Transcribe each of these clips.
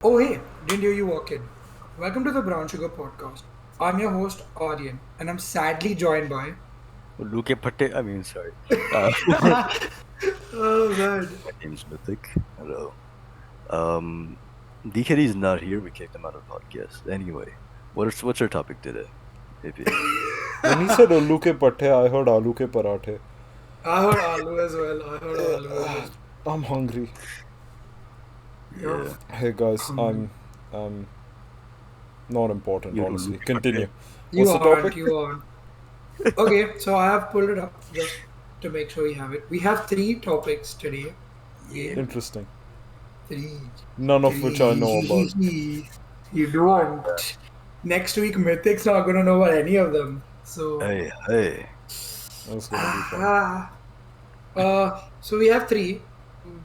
Oh, hey, didn't hear you walk in. Welcome to the Brown Sugar Podcast. I'm your host, Aryan, and I'm sadly joined by. Luke Pate, sorry. My Oh, God. name's Mythic. Hello. Um, DKD is not here. We kicked him out of the podcast. Anyway, what's our topic today, AP? When he said aloo ke patthe, I heard aloo ke parathe. I heard Alu as well. I heard Alu as well. I'm hungry. You're Yeah. Hey guys, hungry. I'm not important, You honestly. Luke Continue. You What's the aren't, topic? you aren't. Okay, so I have pulled it up just to make sure we have it. We have three topics today. Yeah. Interesting. Three. None of which I know about. You don't. Next week, Mythic's not going to know about any of them. So. Hey. That's gonna be fun. So we have three.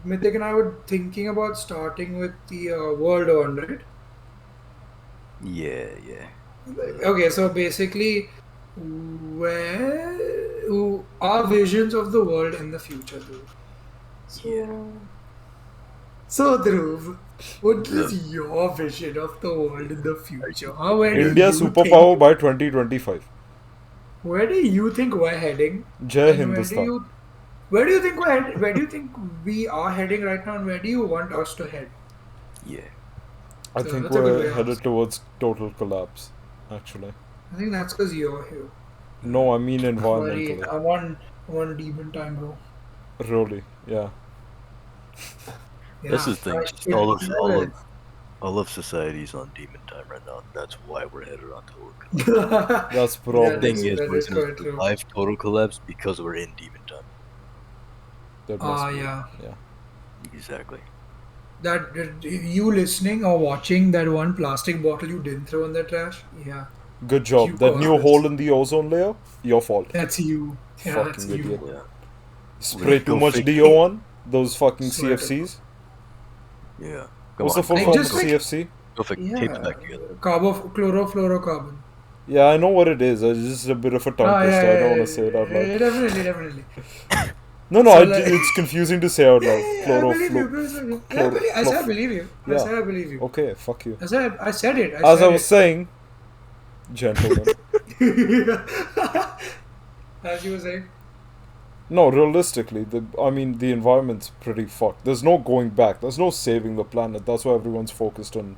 Mythic and I were thinking about starting with the world one, right? Yeah. Okay, so basically, where our visions of the world in the future, Dhruv. So Dhruv, what is your vision of the world in the future? Where do India you superpower think, by 2025. where do you think we're heading? Jai And Hindustan. where do you think where do you think we are heading right now, and where do you want us to head? Yeah. I So think that's a good way we're of headed asking. towards total collapse, actually. I think that's because you're here. No, I mean Sorry, environmentally. I want demon time, bro. Really, yeah. Yeah, That's the thing. I Just should all do it. of society's on demon time right now. That's why we're headed on total collapse. That's That probably Thing is is, that we're is gonna quite true. survive total collapse because we're in demon time. that must be. Yeah. Yeah. Exactly. That you listening or watching that one plastic bottle you didn't throw in the trash? Yeah, Good you job. That caused new this. hole in the ozone layer, your fault. That's you. Yeah, that's Fucking idiot. you. Yeah. Spray too Go much fix- DO on those fucking Swear to CFCs. Yeah. What's the full Like, form of just like- CFC? Go fix tape it Yeah, back together. chlorofluorocarbon. Yeah, I know what it is. It's just a bit of a tongue Ah, twister. yeah, I don't want to say it out loud. Definitely. No, So, it's confusing to say out loud. I believe you. I said I believe you. I Yeah. said I believe you. Okay, fuck you. I said it. As I was saying, gentlemen. As you were saying. No, realistically, the environment's pretty fucked. There's no going back. There's no saving the planet. That's why everyone's focused on,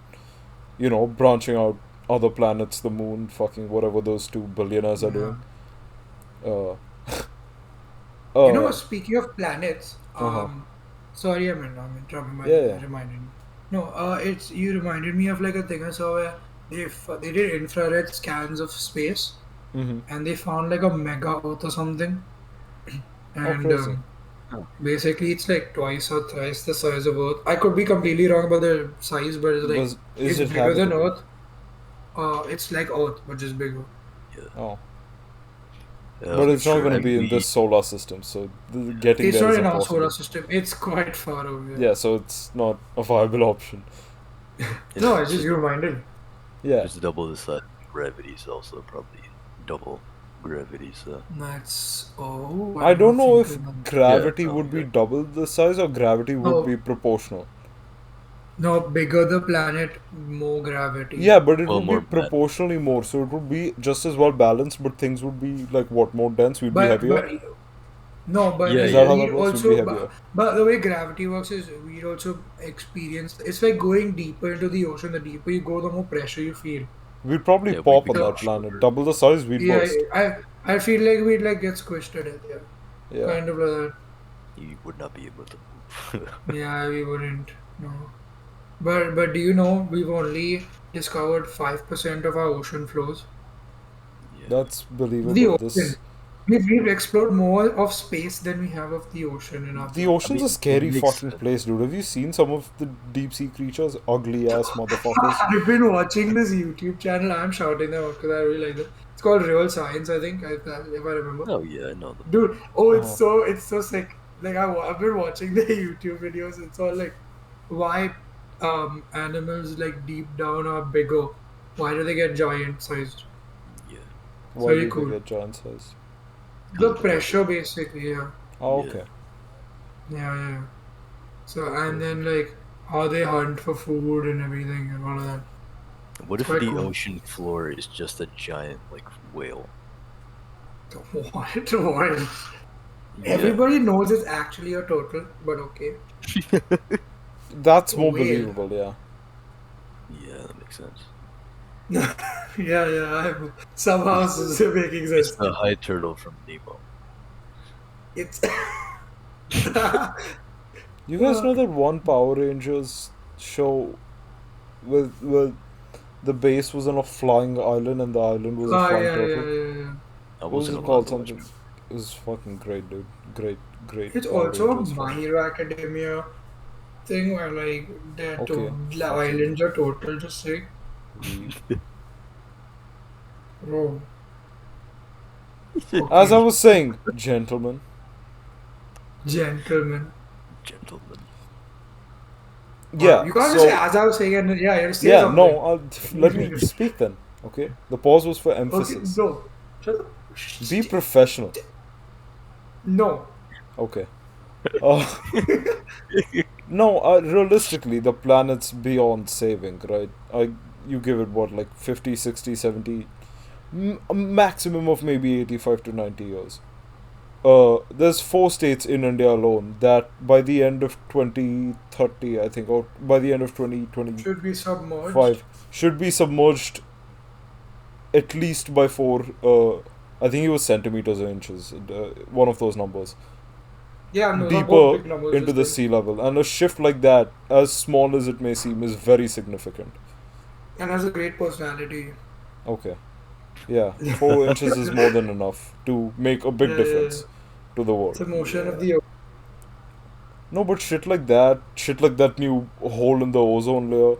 branching out other planets, the moon, fucking whatever those two billionaires are doing. Speaking of planets, Uh-huh. sorry, I'm interrupting my Yeah. reminded me. No, it's you reminded me of like a thing I saw where they did infrared scans of space Mm-hmm. and they found like a mega Earth or something, and crazy. basically it's like twice or thrice the size of Earth. I could be completely wrong about the size, but it's like Is it's it bigger than habitable? Earth. It's like Earth, but just bigger. Oh. Yeah, But it's not sure. going to be in We- this solar system, so getting It's there not is in our impossible. solar system. It's quite far away. Yeah, so it's not a viable option. No, it's just you reminded me. Yeah. It's double the size. Gravity's also probably double gravity. So That's I don't know if think about that. gravity Yeah, would be yeah. double the size or gravity would No. be proportional. No, bigger the planet, more gravity. Yeah, but it Well, would more be proportionally more, so it would be just as well balanced, but things would be like what, more dense? We'd be heavier? But Yeah, Is that how we'd that works? also, We'd be heavier. but the way gravity works is we'd also experience. It's like going deeper into the ocean. The deeper you go, the more pressure you feel. We'd probably Yeah, pop we'd on that become planet. shorter. Double the size, we'd Yeah, burst. I feel like we'd like get squished to death. Yeah, Yeah. kind of like that. you would not be able to move. Yeah, we wouldn't. No. But do you know we've only discovered 5% of our ocean floors? Yeah. That's The believable. ocean. We've explored more of space than we have of the ocean in our The planet. ocean's I mean, a scary it makes fucking sense. place, dude. Have you seen some of the deep sea creatures? Ugly ass motherfuckers. I've been watching this YouTube channel. I'm shouting them out because I really like it. It's called Real Science, I think, if I remember. Oh yeah, I know them. Dude, it's so sick. Like I've been watching the YouTube videos. It's all like why animals like deep down are bigger. Why do they get giant sized? Yeah. Why Very do they cool. get giant size? The pressure, basically. Yeah. Oh, Yeah. okay. Yeah. So and then like how they hunt for food and everything and all of that. What It's if quite the cool. ocean floor is just a giant like whale? What? What? Yeah. Everybody knows it's actually a turtle, but okay. That's A more whale. believable, yeah. Yeah, that makes sense. Yeah, yeah. Somehow It's this is making it's sense. the high turtle from Nemo. It's You guys know that one Power Rangers show with the base was on a flying island and the island was a oh flying yeah, turtle? yeah, yeah, yeah. I What was wasn't it allowed called? to watch Something. Power. It was fucking great, dude. Great, great It's Power also a Rangers show. My Hero Academia thing where like that Okay, fucking islands are total just sick. weed. Bro, As I okay. was saying, gentlemen. Gentlemen. Gentlemen. Yeah, You can't just say so as I was saying and yeah, you have to say yeah, no, something. let me speak then. Okay, the pause was for Okay, emphasis. no. Shut up. Be professional. No. Okay. Uh, no, realistically, the planet's beyond saving, right? You give it what, like 50, 60, 70, a maximum of maybe 85 to 90 years. There's four states in India alone that by the end of 2030, I think, or by the end of Should be 2025, submerged. should be submerged at least by four. I think it was centimeters or inches. One of those numbers Yeah, those are both deeper big numbers, into just the saying. sea level, and a shift like that, as small as it may seem, is very significant. And has a great personality. Okay, yeah, 4 inches is more than enough to make a big Yeah, yeah, yeah. difference to the It's world. a motion of Yeah. the No, but shit like that new hole in the ozone layer,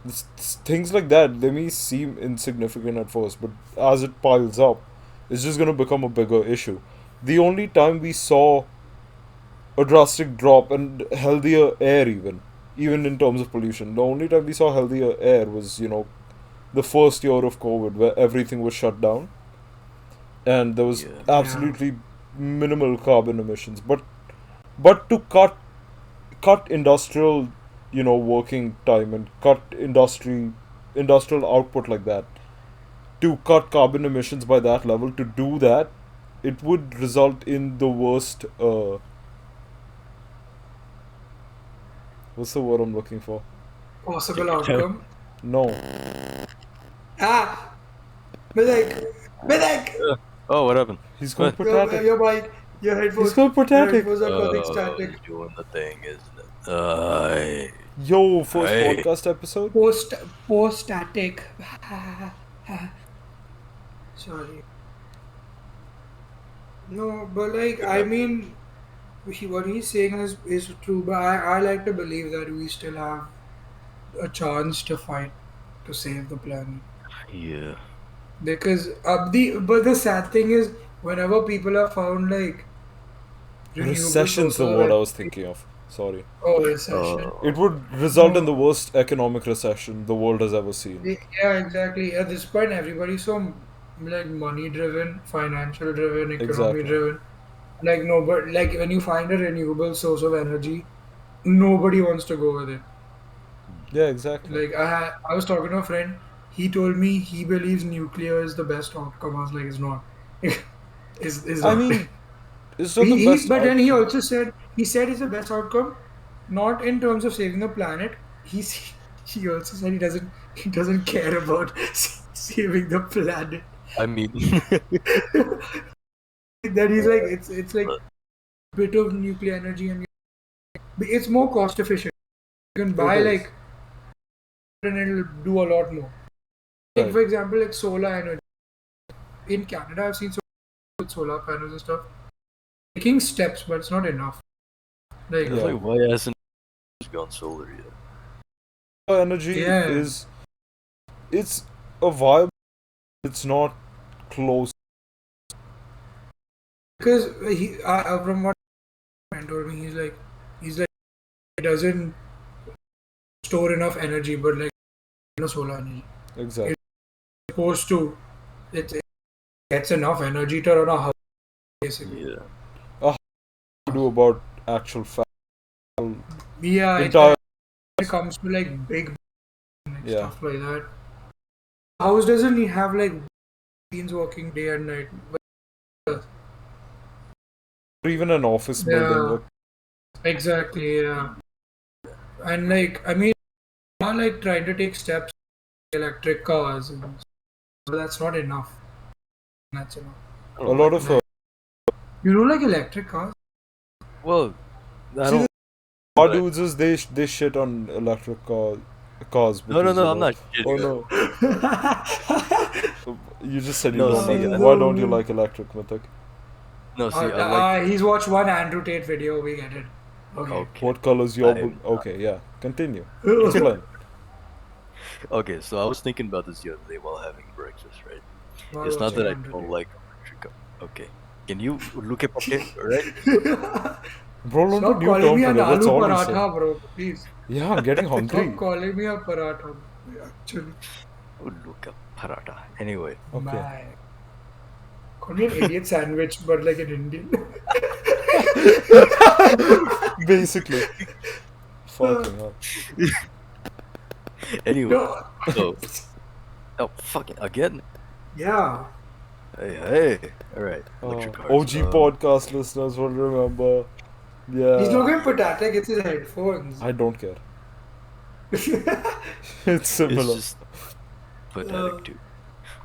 things like that, they may seem insignificant at first, but as it piles up, it's just gonna become a bigger issue. The only time we saw a drastic drop and healthier air, even in terms of pollution, the only time we saw healthier air was the first year of COVID, where everything was shut down and there was Yeah. yeah. absolutely minimal carbon emissions. But to cut industrial, working time and cut industrial output like that, to cut carbon emissions by that level, to do that, it would result in the worst. What's the word I'm looking for? Possible Take your time. outcome. No, Ah! Medic! Medic! Oh, what happened? he's going What? potatic. Your mic, He's going your potatic. headphones are causing static. He's doing the thing, isn't it? Hey, Yo, first hey. podcast episode. Post static. Sorry. No, but like What I happened? mean, what he's saying is true. But I like to believe that we still have a chance to fight to save the planet. Yeah. Because the sad thing is whenever people have found like renewable Recession's the sources of word I was energy thinking of. Sorry. or recession. It Oh, would result in the No, worst economic recession the world has ever seen. yeah, exactly. At this point, everybody's so like money driven, financial driven, economy Exactly. driven. Like no, but like when you find a renewable source of energy, nobody wants to go with it. Yeah, exactly. Like I was talking to a friend. He told me he believes nuclear is the best outcome. I was like, it's not. Is I not. mean, it's not the best But then he outcome. also said he said it's the best outcome, not in terms of saving the planet. He also said he doesn't care about saving the planet. I mean, That he's like it's like but bit of nuclear energy and it's more cost efficient. You can It buy is. like and it'll do a lot more. Like Right. for example, like solar energy in Canada, I've seen with solar panels and stuff taking steps, but it's not enough. I was Like Yeah. like, why hasn't it gone solar yet? Energy yeah, is. It's a viable. It's not close. because from what my friend told me, he's like it doesn't store enough energy, but like solar energy, Exactly. it's supposed to it gets enough energy to run a house basically. Yeah. To do about actual fact. Yeah, Entire exactly. it comes to like big like Yeah. stuff like that. House doesn't have like machines working day and night. But, Or even an office building. yeah, exactly. Yeah, and like I mean, are like trying to take steps electric cars, but that's not enough. That's enough. I A don't lot like of them. You don't like electric cars? Well, I see, don't. the car But dudes is they shit on electric cars because no, I'm not oh kidding. no, you just said you No, don't like see, it. I, Why don't you No. like electric, Mythic? no, see, I like. He's watched one Andrew Tate video. We get it. Okay. Okay, What color's your I Okay, yeah. Continue. Explain. okay. So I was thinking about this the other day while having breakfast. Right? While It's not watching that I Andrew don't Tate. like electric car. Okay, can you look at okay? All right. Bro, learned a Stop new calling term me an today. That's aloo all he said. paratha, bro. Please. Yeah, I'm getting Stop hungry. calling me a paratha. Actually, Look up paratha. Anyway, Okay. my. Call me an idiot sandwich, but like an Indian. Basically. Fucking hell. anyway. No. So, oh fucking again. Yeah. Hey, all right. Electric cars. OG podcast listeners will remember. He's Yeah. not going pathetic, it's his headphones. I don't care. It's It's similar. just pathetic too.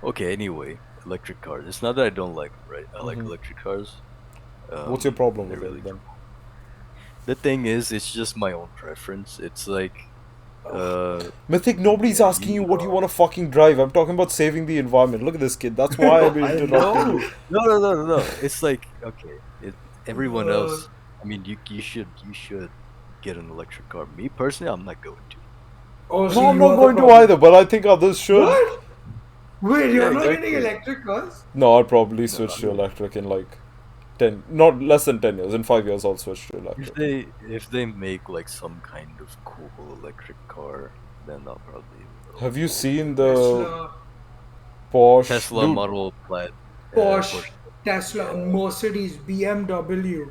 Okay, anyway, electric cars. It's not that I don't like them, right? I like electric cars. What's your problem they're with really it then? The thing is, it's just my own preference. It's like, Mythic, nobody's asking you what you want to fucking drive. I'm talking about saving the environment. Look at this kid. That's why I've been I interrupting know. you. No. It's like okay, everyone Uh, else. I mean, you should get an electric car. Me personally, I'm not going to. Oh, No, see, I'm you not are the going to problem. either, but I think others should. What? Wait, Yeah, you're not getting exactly. electric cars? No, I'll probably No, switch I to mean, electric in like 10, not less than 10 years. In 5 years, I'll switch to if electric. they make like some kind of cool electric car, then I'll probably Have you seen the Tesla, Porsche? Tesla Dude, Model Plaid. Porsche, Tesla, Yeah, Mercedes, BMW.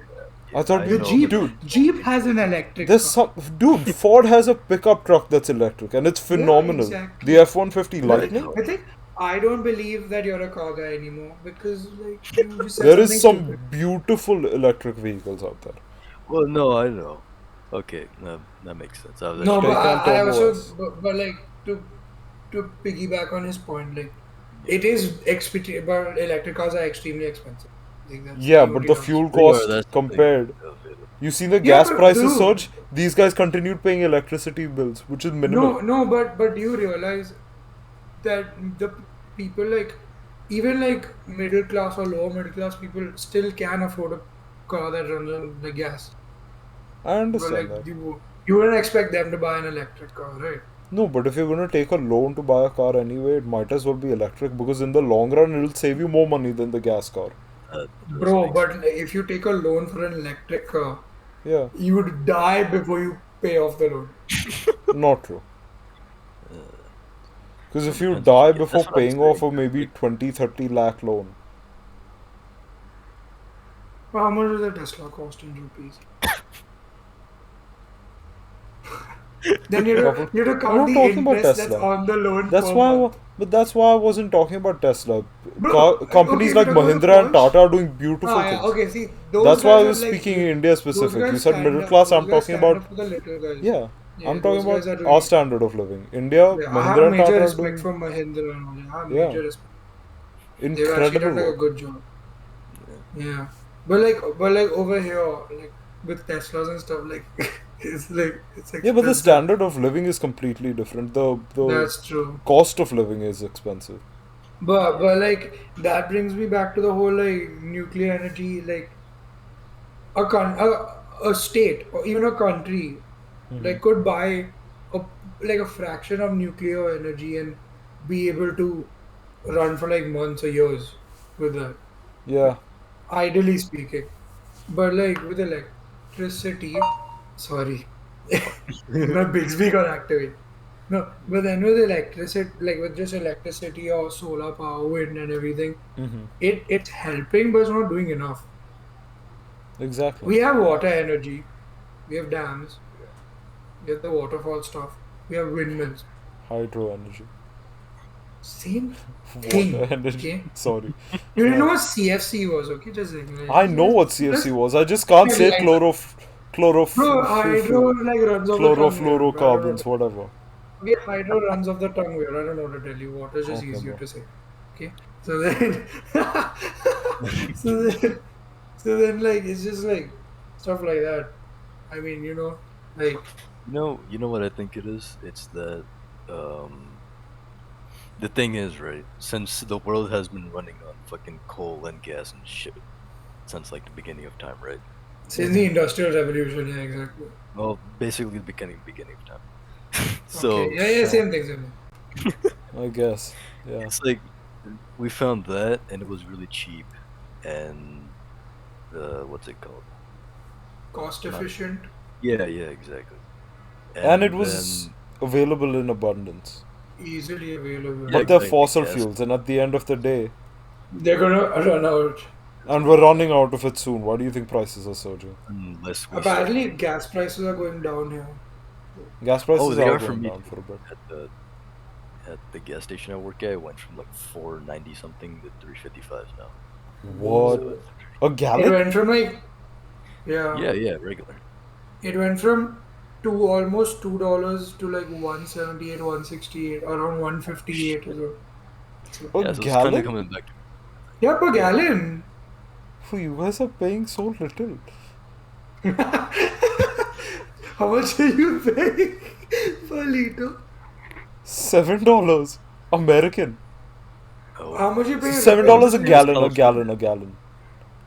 I thought, I The know, but Jeep has an electric there's car. some. Dude, Ford has a pickup truck that's electric and it's phenomenal. exactly. The F 150 I Lightning? know. I think I don't believe that you're a car guy anymore because like you just said There something is some stupid. beautiful electric vehicles out there. Well, no, I know. Okay, that makes sense. I was No, actually but Taycan I Turbo also S. but like to piggyback on his point, like it is but electric cars are extremely expensive. Like that's Yeah, the but OT the honest. fuel They are, cost that's the thing. compared. You seen the Yeah, gas but prices dude, surge? These guys continued paying electricity bills, which is minimal. no, but do you realize that the people like even like middle class or lower middle class people still can afford a car that runs on the gas. I But understand like that. you wouldn't expect them to buy an electric car, right? No, but if you're gonna take a loan to buy a car anyway, it might as well be electric because in the long run it'll save you more money than the gas car. That does Bro, make but sense. like, if you take a loan for an electric car, Yeah, you would die before you pay off the loan. not true. Uh, Because well, if you depends on die the before That's what I'm paying off saying. a maybe 20-30 lakh loan, Well, how much does a Tesla cost in rupees? Then Couple- you have to I'm count not the talking about interest that's Tesla. on the loan That's per why, month. but that's why I wasn't talking about Tesla. Bro, Companies okay, like if you talk about Mahindra and Porsche, Tata are doing beautiful yeah, things. okay, see, those That's why I guys was are like, speaking in India those specific. You guys said stand middle up, class. those I'm guys talking stand up about for the little guys. yeah. Yeah, I'm talking those guys about are our doing, standard of living. India, yeah, I have Mahindra and major Tata are respect doing for Mahindra and all that. I have yeah major respect. They've actually incredible done like a work. good job. Yeah. Yeah, but like over here, like with Teslas and stuff, like it's Yeah, but the expensive. standard of living is completely different. The That's true. cost of living is expensive. But like that brings me back to the whole like nuclear energy, like a state or even a country Hmm. like could buy a like a fraction of nuclear energy and be able to run for like months or years with that, Yeah, ideally speaking. But like with electricity, sorry, my Bixby got activated. No, but then with electricity, like with just electricity or solar power, wind and everything, it's helping, but it's not doing enough. exactly. We have water energy, we have dams, We have the waterfall stuff. We have windmills. Hydro energy. Same Water thing. energy. Okay. Sorry. You didn't know Yeah. what CFC was, okay? Just like, I know what CFC just was. I just can't say like bro, hydro like runs off the tongue weird. I don't know. chlorofluorocarbons, whatever. Okay, hydro runs off the tongue weird. I don't know what to tell you. Water is just Okay, easier bro. to say. Okay. So then so then so then like it's just like stuff like that. I mean, like You know what I think it is? It's that um, the thing is, right? Since the world has been running on fucking coal and gas and shit since like the beginning of time, right? since the Hmm. industrial revolution, yeah, exactly. Well, basically the beginning of time. Okay, So yeah, yeah, Sure. same thing, same thing. I guess. Yeah. it's like we found that, and it was really cheap, and what's it called? Cost Not efficient, yeah, exactly. And it And was then available in abundance. easily available. yeah, But they're exactly, fossil gas fuels, and at the end of the day, They're gonna run out. and we're running out of it soon. Why do you think prices are surging? unless we start Apparently, using. gas prices are going down here. Gas Oh, prices they are are for going me down too. for a bit. At the gas station I work at, it went from like 490 something to 355 now. What? So Whoa. it's A It gallon? went from like, yeah, yeah, regular. it went from almost $2 to like 178, 168, around Oh 158 as shit. well. So, A Yeah, so it's kind of gallon? coming back to yeah, per yeah. gallon. Who you guys are paying so little? How much are you paying per liter? $7 American. Oh, How much are you paying in Seven rupees? How dollars much a is it? gallon, a California. gallon, a gallon.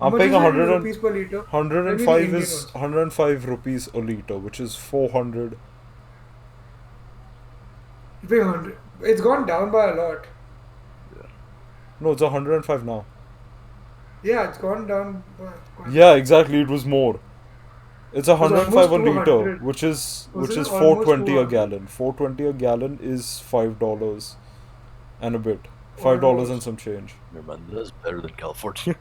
How I'm much paying is a it in hundred and rupees per liter? hundred Tell and me the five Indian is ones. 105 rupees a liter, which is 400. You pay 100. It's gone down by a lot. Yeah. No, it's 105 now. Yeah, it's gone down by quite a Yeah, lot. exactly. It was more. It's It was 105 almost a liter, 200. which Was it is almost 420 a 200? gallon. 420 a gallon is $5 and a bit. $5 and Almost. some change. Never mind, that's better than California.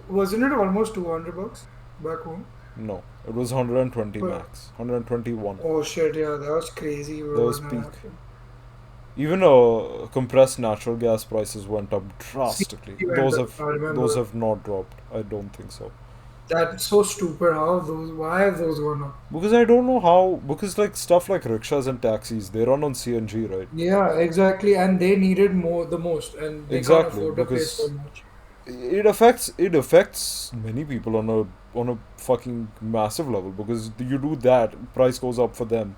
Wasn't it almost 200 bucks back home? No, it was 120 But, max. 121. oh shit, yeah, that was crazy, That bro, was when that peak. happened. Even compressed natural gas prices went up See, drastically. you went Those up, have I those remember. have not dropped. I don't think so. That's so stupid. Why have those gone up? Because I don't know how. Because like stuff like rickshaws and taxis, they run on CNG, right? Yeah, exactly. And they needed the most, and they can't Exactly. afford to pay so Because much. it affects many people on a fucking massive level. Because you do that, price goes up for them,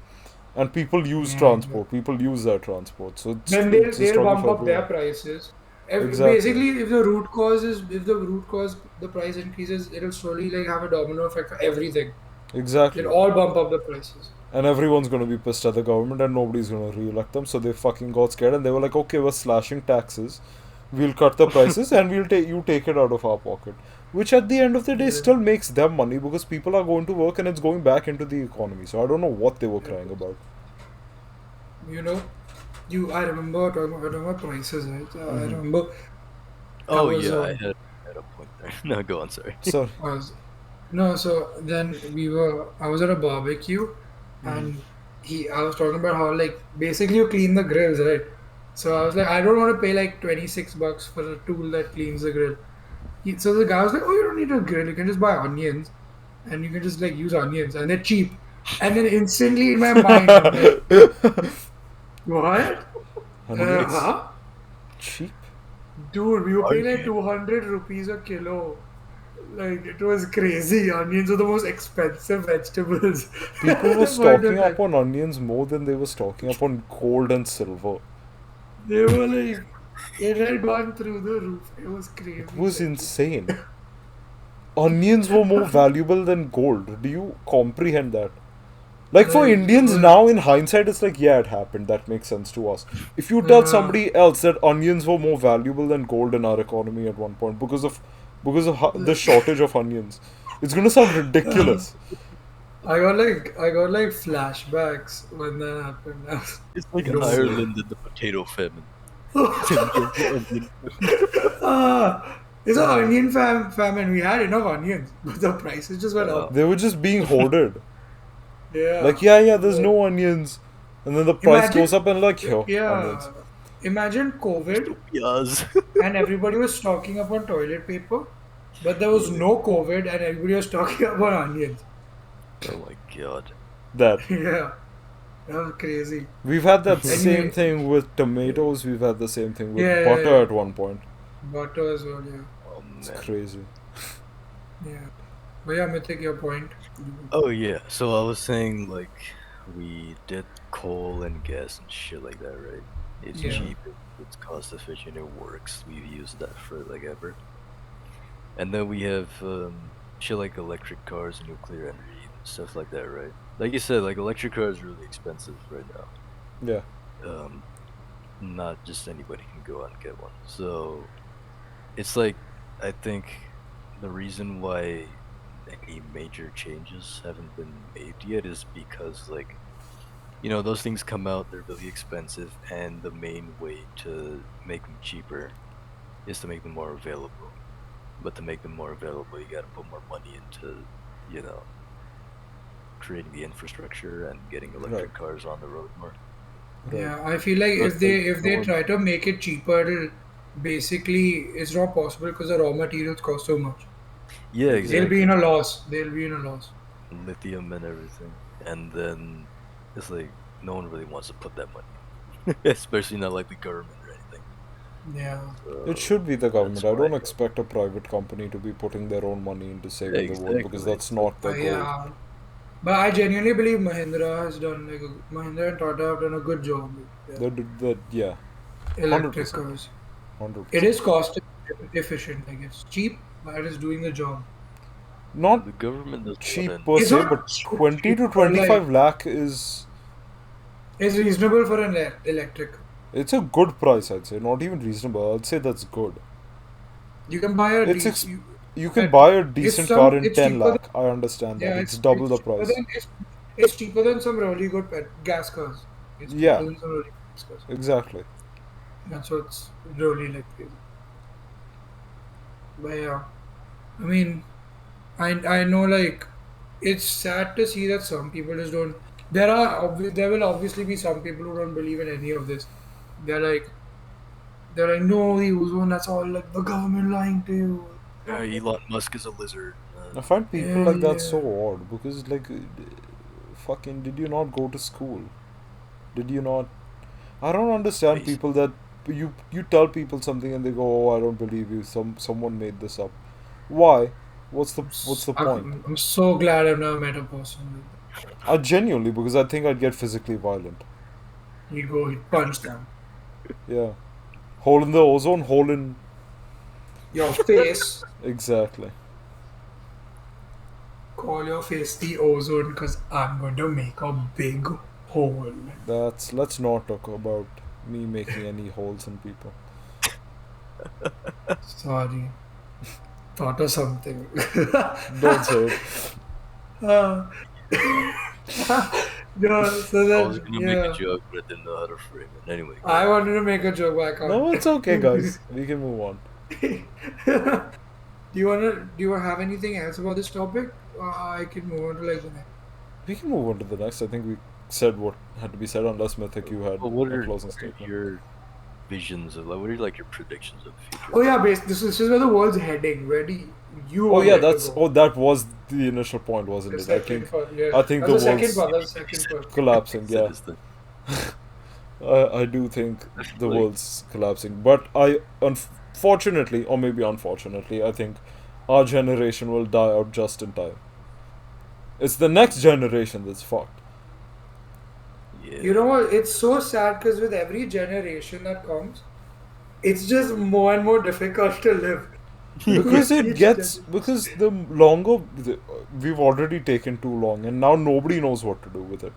and people use Yeah, transport. exactly. People use that transport. So Then it's a they'll struggle bump for up their everyone. prices. Exactly. Basically, if the root cause the price increases, it'll slowly like have a domino effect for everything. They'll Exactly. all bump up the prices. And everyone's gonna be pissed at the government and nobody's gonna re-elect them. So they fucking got scared and they were like, okay, we're slashing taxes. We'll cut the prices and we'll take it out of our pocket. Which at the end of the day Yeah. still makes them money because people are going to work and it's going back into the economy. So I don't know what they were Yeah. crying about. You know, I remember talking about prices, right? I Hmm. remember I Oh was yeah, I had a point there. No, go on. Sorry. So, was no, so then I was at a barbecue, and I was talking about how like basically you clean the grills, right? So I was like, I don't want to pay like 26 bucks for a tool that cleans the grill. So the guy was like, oh, you don't need a grill, you can just buy onions, and you can just like use onions, and they're cheap. And then instantly in my mind, I'm like, what? onions Huh? cheap. Dude, we were paying like Onion. 200 rupees a kilo. Like, it was crazy. Onions are the most expensive vegetables. People were But stocking up on onions more than they were stocking up on gold and silver. they were like, it had gone through the roof. It was It crazy, was essentially. insane. Onions were more valuable than gold. Do you comprehend that? Like for Like, it Indians was, now, in hindsight, it's like, yeah, it happened. That makes sense to us. If you tell uh, somebody else that onions were more valuable than gold in our economy at one point because of the shortage of onions, it's gonna sound ridiculous. I got like flashbacks when that happened. I was, It's like no. Ireland and the potato famine. The onion It's an famine. We had enough onions, but the prices just went famine. up. They were just being hoarded. Like, Yeah. yeah, there's Like, no onions. And then the price goes imagine, up and like, yo, onions. yeah. Imagine COVID Utopias. and everybody was stocking up on toilet paper, but there was Yeah. no COVID and everybody was stocking up on onions. Oh my god. That. Yeah, that was crazy. We've had that same Anyway, thing with tomatoes. We've had the same thing yeah, with yeah, butter yeah. at one point. Butter as well, yeah. Oh It's man. crazy. Yeah. But yeah, Mythic, your point. Oh yeah. So I was saying like we did coal and gas and shit like that, right? It's Yeah. cheap. It's cost efficient. It works. We've used that for like ever. And then we have shit like electric cars, nuclear energy, and stuff like that, right? Like you said, like electric cars are really expensive right now. Yeah. Um, not just anybody can go out and get one. So it's like I think the reason why any major changes haven't been made yet is because like those things come out, they're really expensive, and the main way to make them cheaper is to make them more available. But to make them more available, you got to put more money into you know creating the infrastructure and getting Right. electric cars on the road more. Right. Yeah, I feel like So if it's they like if no they one. try to make it cheaper, it'll basically it's not possible because the raw materials cost so much. Yeah, Like they'll be exactly. in a loss. They'll be in a loss. Lithium and everything, and then it's like no one really wants to put that money in, especially not like the government or anything. Yeah. It So should be the government. that's I why. don't expect a private company to be putting their own money into Yeah, saving the world because exactly. that's It's like not their goal. Yeah. But I genuinely believe Mahindra has done Mahindra and Tata have done a good job with their Yeah, electric 100%. cars. It 100%. is cost efficient, like it's cheap, but it is doing the job. Not the government doesn't want cheap to per It's se, invest. not but so 20 cheap, to but like 25 lakh is. it's reasonable for an electric. It's a good price, I'd say. Not even reasonable. I'd say that's good. You can buy a It's decent. ex- you can At buy a it's decent car some in it's 10 cheaper than lakh. I understand that. yeah It's double the price. it's cheaper than some really good gas cars. It's cheaper Yeah, than some really good gas cars. exactly. That's what's really like crazy. But yeah, I mean, I know like it's sad to see that some people just don't. There will obviously be some people who don't believe in any of this. They're like they're like no, the ozone that's all like the government lying to you. Elon Musk is a lizard. I find people Yeah, like that so yeah. odd because, like, fucking, did you not go to school? Did you not? I don't understand Basic. people that you tell people something and they go, "Oh, I don't believe you. Someone made this up." Why? What's the point? I'm so glad I've never met a person like that. I genuinely because I think I'd get physically violent. You go, you punch them. Yeah, hole in the ozone, hole in Your face, exactly. call your face the ozone because I'm going to make a big hole. That's let's not talk about me making any holes in people. Sorry, thought of something. Don't say it. uh, no, so I was then, gonna make a yeah. joke, but I didn't know how to frame it. Anyway, go I ahead. wanted to make a joke, but No, it's okay, I guys. We can move on. can't. Do you wanna have anything else about this topic? I can move on to like the next. We can move on to the next. I think we said what had to be said, unless Mythic, you had But what a are closing what are statement. your visions of like? What are like your predictions of the future? Oh yeah, this is where the world's heading. Where do you Oh want yeah, it to that's go? oh that was the initial point, wasn't The it? I second think, part, yeah. I think That's the the second world's part. That's the He second said, part. he collapsing. said Yeah, it's the. I do think I feel the like world's collapsing, but unfortunately, or maybe unfortunately, I think our generation will die out just in time. It's the next generation that's fucked. You yeah. know what? It's so sad because with every generation that comes, it's just more and more difficult to live Because with it each gets generation. because the longer we've already taken too long, and now nobody knows what to do with it.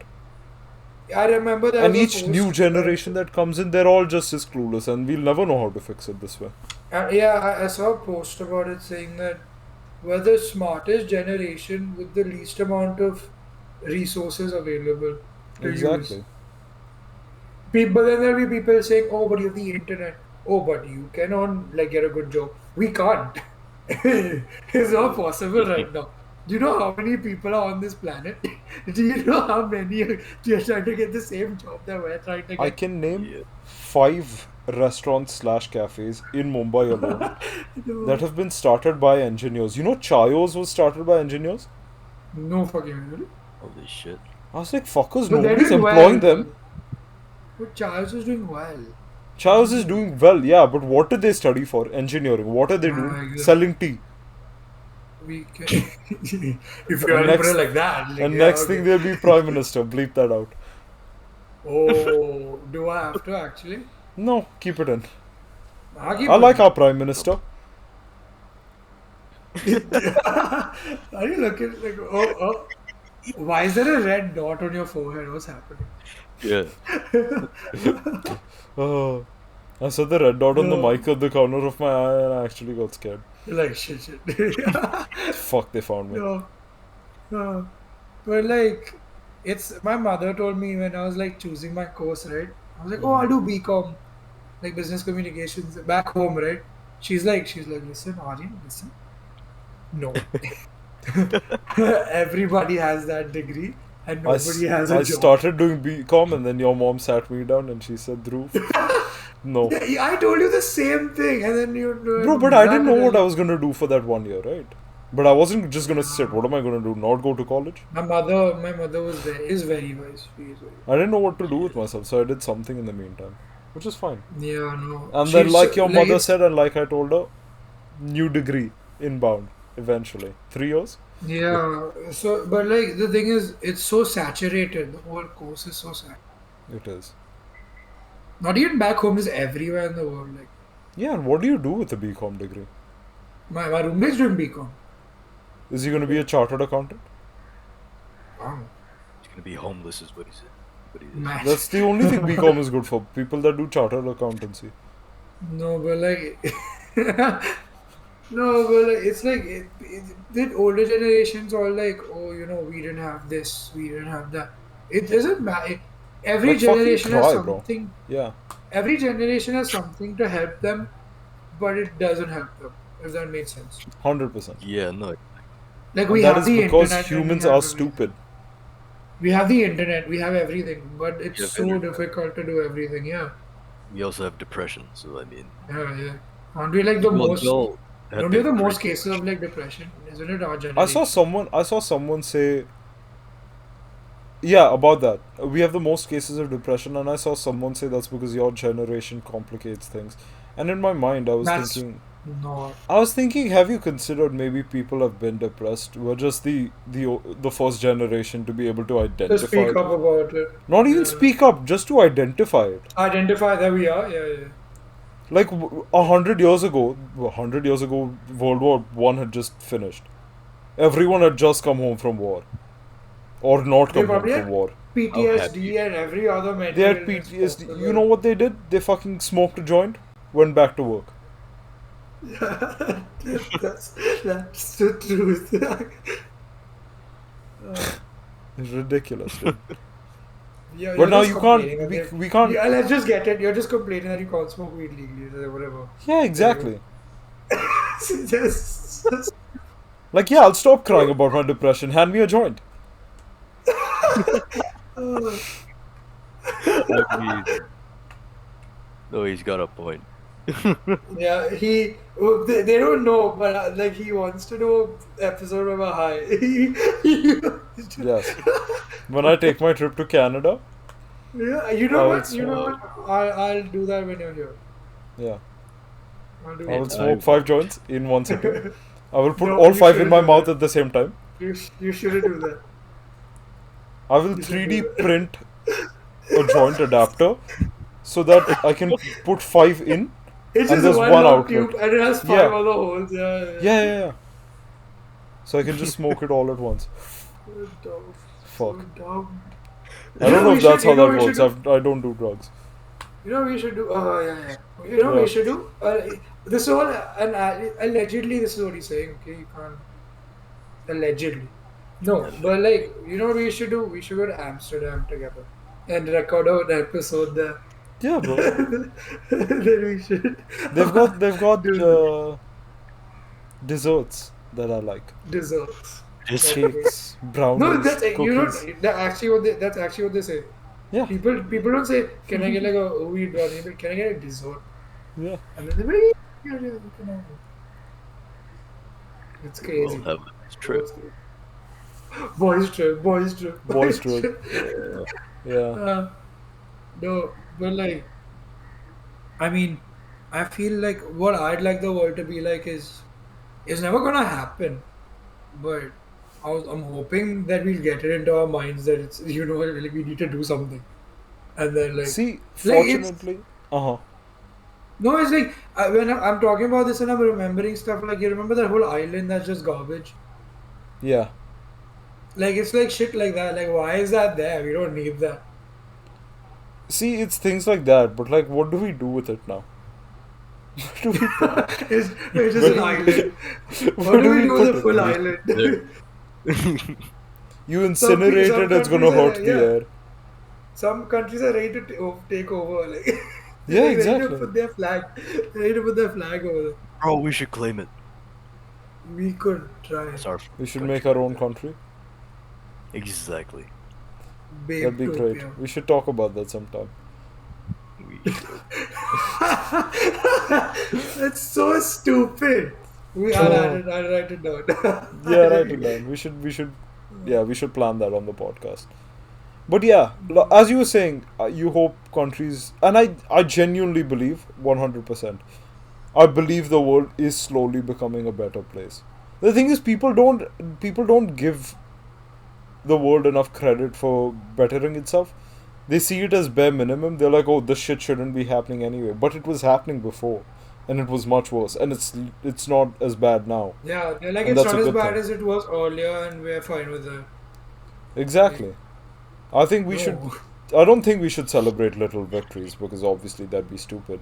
I remember there And was a each new post that, generation that comes in, they're all just as clueless, and we'll never know how to fix it this way. yeah, I saw a post about it saying that we're the smartest generation with the least amount of resources available to use. Exactly. People, then there'll be people saying, "Oh, but you have the internet. Oh, but you cannot like get a good job. We can't. It's not Oh, possible right now." Do you know how many people are on this planet? Do you know how many are trying to get the same job that we're trying to I get? can name Yeah. 5 restaurants/cafes in Mumbai alone that No, have been started by engineers. You know, Chayos was started by engineers. no fucking way. Holy shit. I was like, fuckers, But they're nobody's doing employing well. them. But Charles is doing well. Chayos is doing well, yeah, but what did they study for? Engineering. What are they doing? Exactly. Selling tea. We can, if you And want to put it next, like that, like, and yeah, next thing okay. they'll be prime minister. Bleep that out. Oh, do I have to actually? No, keep it in. I'll keep I it like in. our prime minister. Are you looking like, oh, why is there a red dot on your forehead? What's happening? Yeah. Oh, I saw the red dot on the No, mic at the corner of my eye and I actually got scared. like shit. Fuck, they found me. No, no. But like, it's my mother told me when I was like choosing my course, right? I was like, oh, I'll do BCom, like business communications back home, right? She's like, listen, Aryan, listen. No. Everybody has that degree and nobody has a I job. started doing BCom and then your mom sat me down and she said, Dhruv, no. Yeah, I told you the same thing, and then you Bro, but I didn't know what I that was gonna do for that 1 year, right? But I wasn't just gonna sit. What am I gonna do? Not go to college? my mother is very wise. She is very I didn't know what to do with myself, so I did something in the meantime, which is fine. yeah, no. And then, She's like your like mother it's said, and like I told her, new degree inbound eventually. 3 years? yeah. So, but like the thing is, it's so saturated. The whole course is so saturated. It is. Not even back home is everywhere in the world. Like Yeah, and what do you do with a BCom degree? my roommate's doing BCom. Is he gonna be a chartered accountant? Wow, He's gonna be homeless, is what he said. But he is. man. That's the only thing BCom is good for. People that do chartered accountancy. No, but like no, but like it's like the older generations all like, oh, we didn't have this, we didn't have that. It doesn't matter. Every Like fucking generation has try, bro. something. Yeah, Every generation has something to help them, but it doesn't help them. If that makes sense. 100%. Yeah, no. Like And we that have is the because internet and we humans have are everything. stupid. We have the internet, we have everything, but it's You have so internet. difficult to do everything. Yeah, We also have depression, so I mean, yeah. Aren't we like the people most? until have Don't we have been the most great cases of depression. like depression? Isn't it our I saw generation? someone. I saw someone say, yeah, about that. We have the most cases of depression, and I saw someone say that's because your generation complicates things. And in my mind, That's not. I was thinking, have you considered maybe people have been depressed? We're just the first generation to be able to To identify speak it. up about it. Not even Yeah. speak up, just to identify it. Identify that we are. Yeah. Like 100 years ago, 100 years ago, World War I had just finished. Everyone had just come home from war, or not They come home probably from had war. How happy PTSD and every other They mental had illness PTSD. You possible. know what they did? They fucking smoked a joint, went back to work. that's that's the truth. It's ridiculous, dude. You're But now just you can't. complaining. We can't. Yeah, let's just get it. You're just complaining that you can't smoke weed legally or whatever. Yeah, exactly. just Like, yeah, I'll stop crying about my depression. Hand me a joint. uh, I mean, no, he's got a point. yeah, they don't know, but like he wants to do an episode of a high. Yes. When I take my trip to Canada, Yeah, I will You know smoke. what? I'll do that when you're here. Yeah, I'll do I will it. smoke 5 joints in one sitting. I will put No, all you 5 in shouldn't my do mouth that. at the same time. You shouldn't do that. I will You should 3D do that. print a joint adapter so that I can put 5 in It's and just there's one one long outlet. tube and it has five Yeah. other holes. Yeah. Yeah. So I can just smoke it all at once. So dumb. Fuck. So dumb. I don't know if that's how You know that what we works. should do? I don't do drugs. You know what we should do? Oh yeah. You know what Yeah. we should do? This is all and allegedly this is what he's saying. Okay, you can't allegedly. No, but like you know what we should do? We should go to Amsterdam together and record an episode there. Yeah, bro. Then we should They've got do desserts that I like. desserts. Just Probably. Cakes, No, brownies, that's you know cookies. that's actually what they say. Yeah, People don't say, "Can I get like a wheat brownie?" But can I get a dessert? yeah. And then they're like, "Yeah, yeah, you can have it." It's well, crazy. have a nice trip. Boys trip, boys trip, boys trip, Boys boys trip. trip. Yeah, Yeah. Uh, no, but like, I mean, I feel like what I'd like the world to be like is never gonna happen. But I'm hoping that we'll get it into our minds that it's like we need to do something, and then See, like it's fortunately, uh huh. no, it's like when I'm talking about this and I'm remembering stuff like you remember that whole island that's just garbage. Yeah. Like it's like shit like that. Like why is that there? We don't need that. See, it's things like that, but like, what do we do with it now? Where do we put it? It's just Where an do island. we, What where do do we we do with put the it? full leave island? it there. You incinerate Some it, it's countries gonna are hurt the yeah. air. Some countries are ready to take over. Like they're Yeah, like ready to exactly. put their flag. They're ready to put their flag over there. Bro, we should claim it. We could try It's our We should make country our right own there. country. Exactly. That'd be great. Babetopia. We should talk about that sometime. We should. That's so stupid. I'll add Uh, it. I'll write it down. yeah, write it down. Yeah, we should plan that on the podcast. But yeah, as you were saying, you hope countries, and I genuinely believe 100%. I believe the world is slowly becoming a better place. The thing is, people don't give the world enough credit for bettering itself. They see it as bare minimum. They're like, oh, this shit shouldn't be happening anyway. But it was happening before, and it was much worse. And it's not as bad now, Yeah, they're like and it's that's not a as good bad thing. as it was earlier, and we're fine with that. Like, Exactly. I think we should. no. I don't think we should celebrate little victories because obviously that'd be stupid.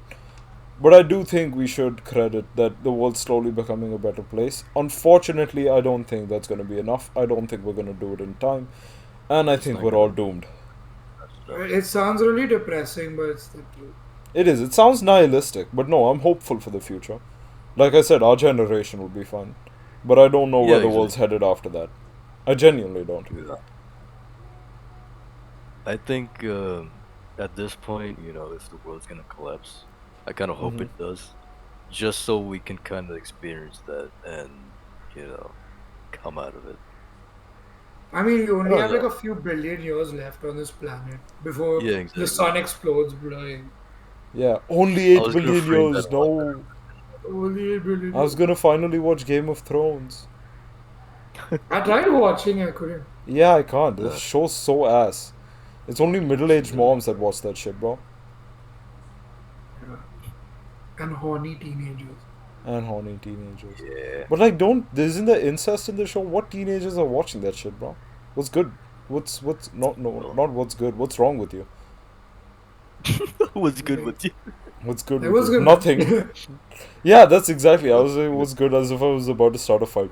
But I do think we should credit that the world's slowly becoming a better place. Unfortunately, I don't think that's going to be enough. I don't think we're going to do it in time. And I It's think not we're all gonna doomed. mess it up. It sounds really depressing, but it's the truth. It is. It sounds nihilistic, but no, I'm hopeful for the future. Like I said, our generation will be fine. But I don't know Yeah, where the exactly. world's headed after that. I genuinely don't. Yeah. I think at this point, if the world's gonna collapse, I kind of hope Hmm. it does, just so we can kind of experience that and come out of it. I mean, we only Oh, have like yeah. a few billion years left on this planet before Yeah, the exactly. sun explodes. Like, Yeah, only I 8 was gonna billion frame that years. a lot No. only 8 billion I was years. gonna finally watch Game of Thrones. I tried watching, I couldn't. Yeah, I can't. This better. show's so ass. It's only middle aged Yeah. moms that watch that shit, bro. Yeah. And horny teenagers. And horny teenagers. Yeah. But like, don't isn't there incest in the show? What teenagers are watching that shit, bro? What's good? What's not no Well, not what's good? What's wrong with you? what's good Like, with you? What's good it with was you? good, Nothing. man. Yeah, that's exactly. I was What's saying good? what's good as if I was about to start a fight.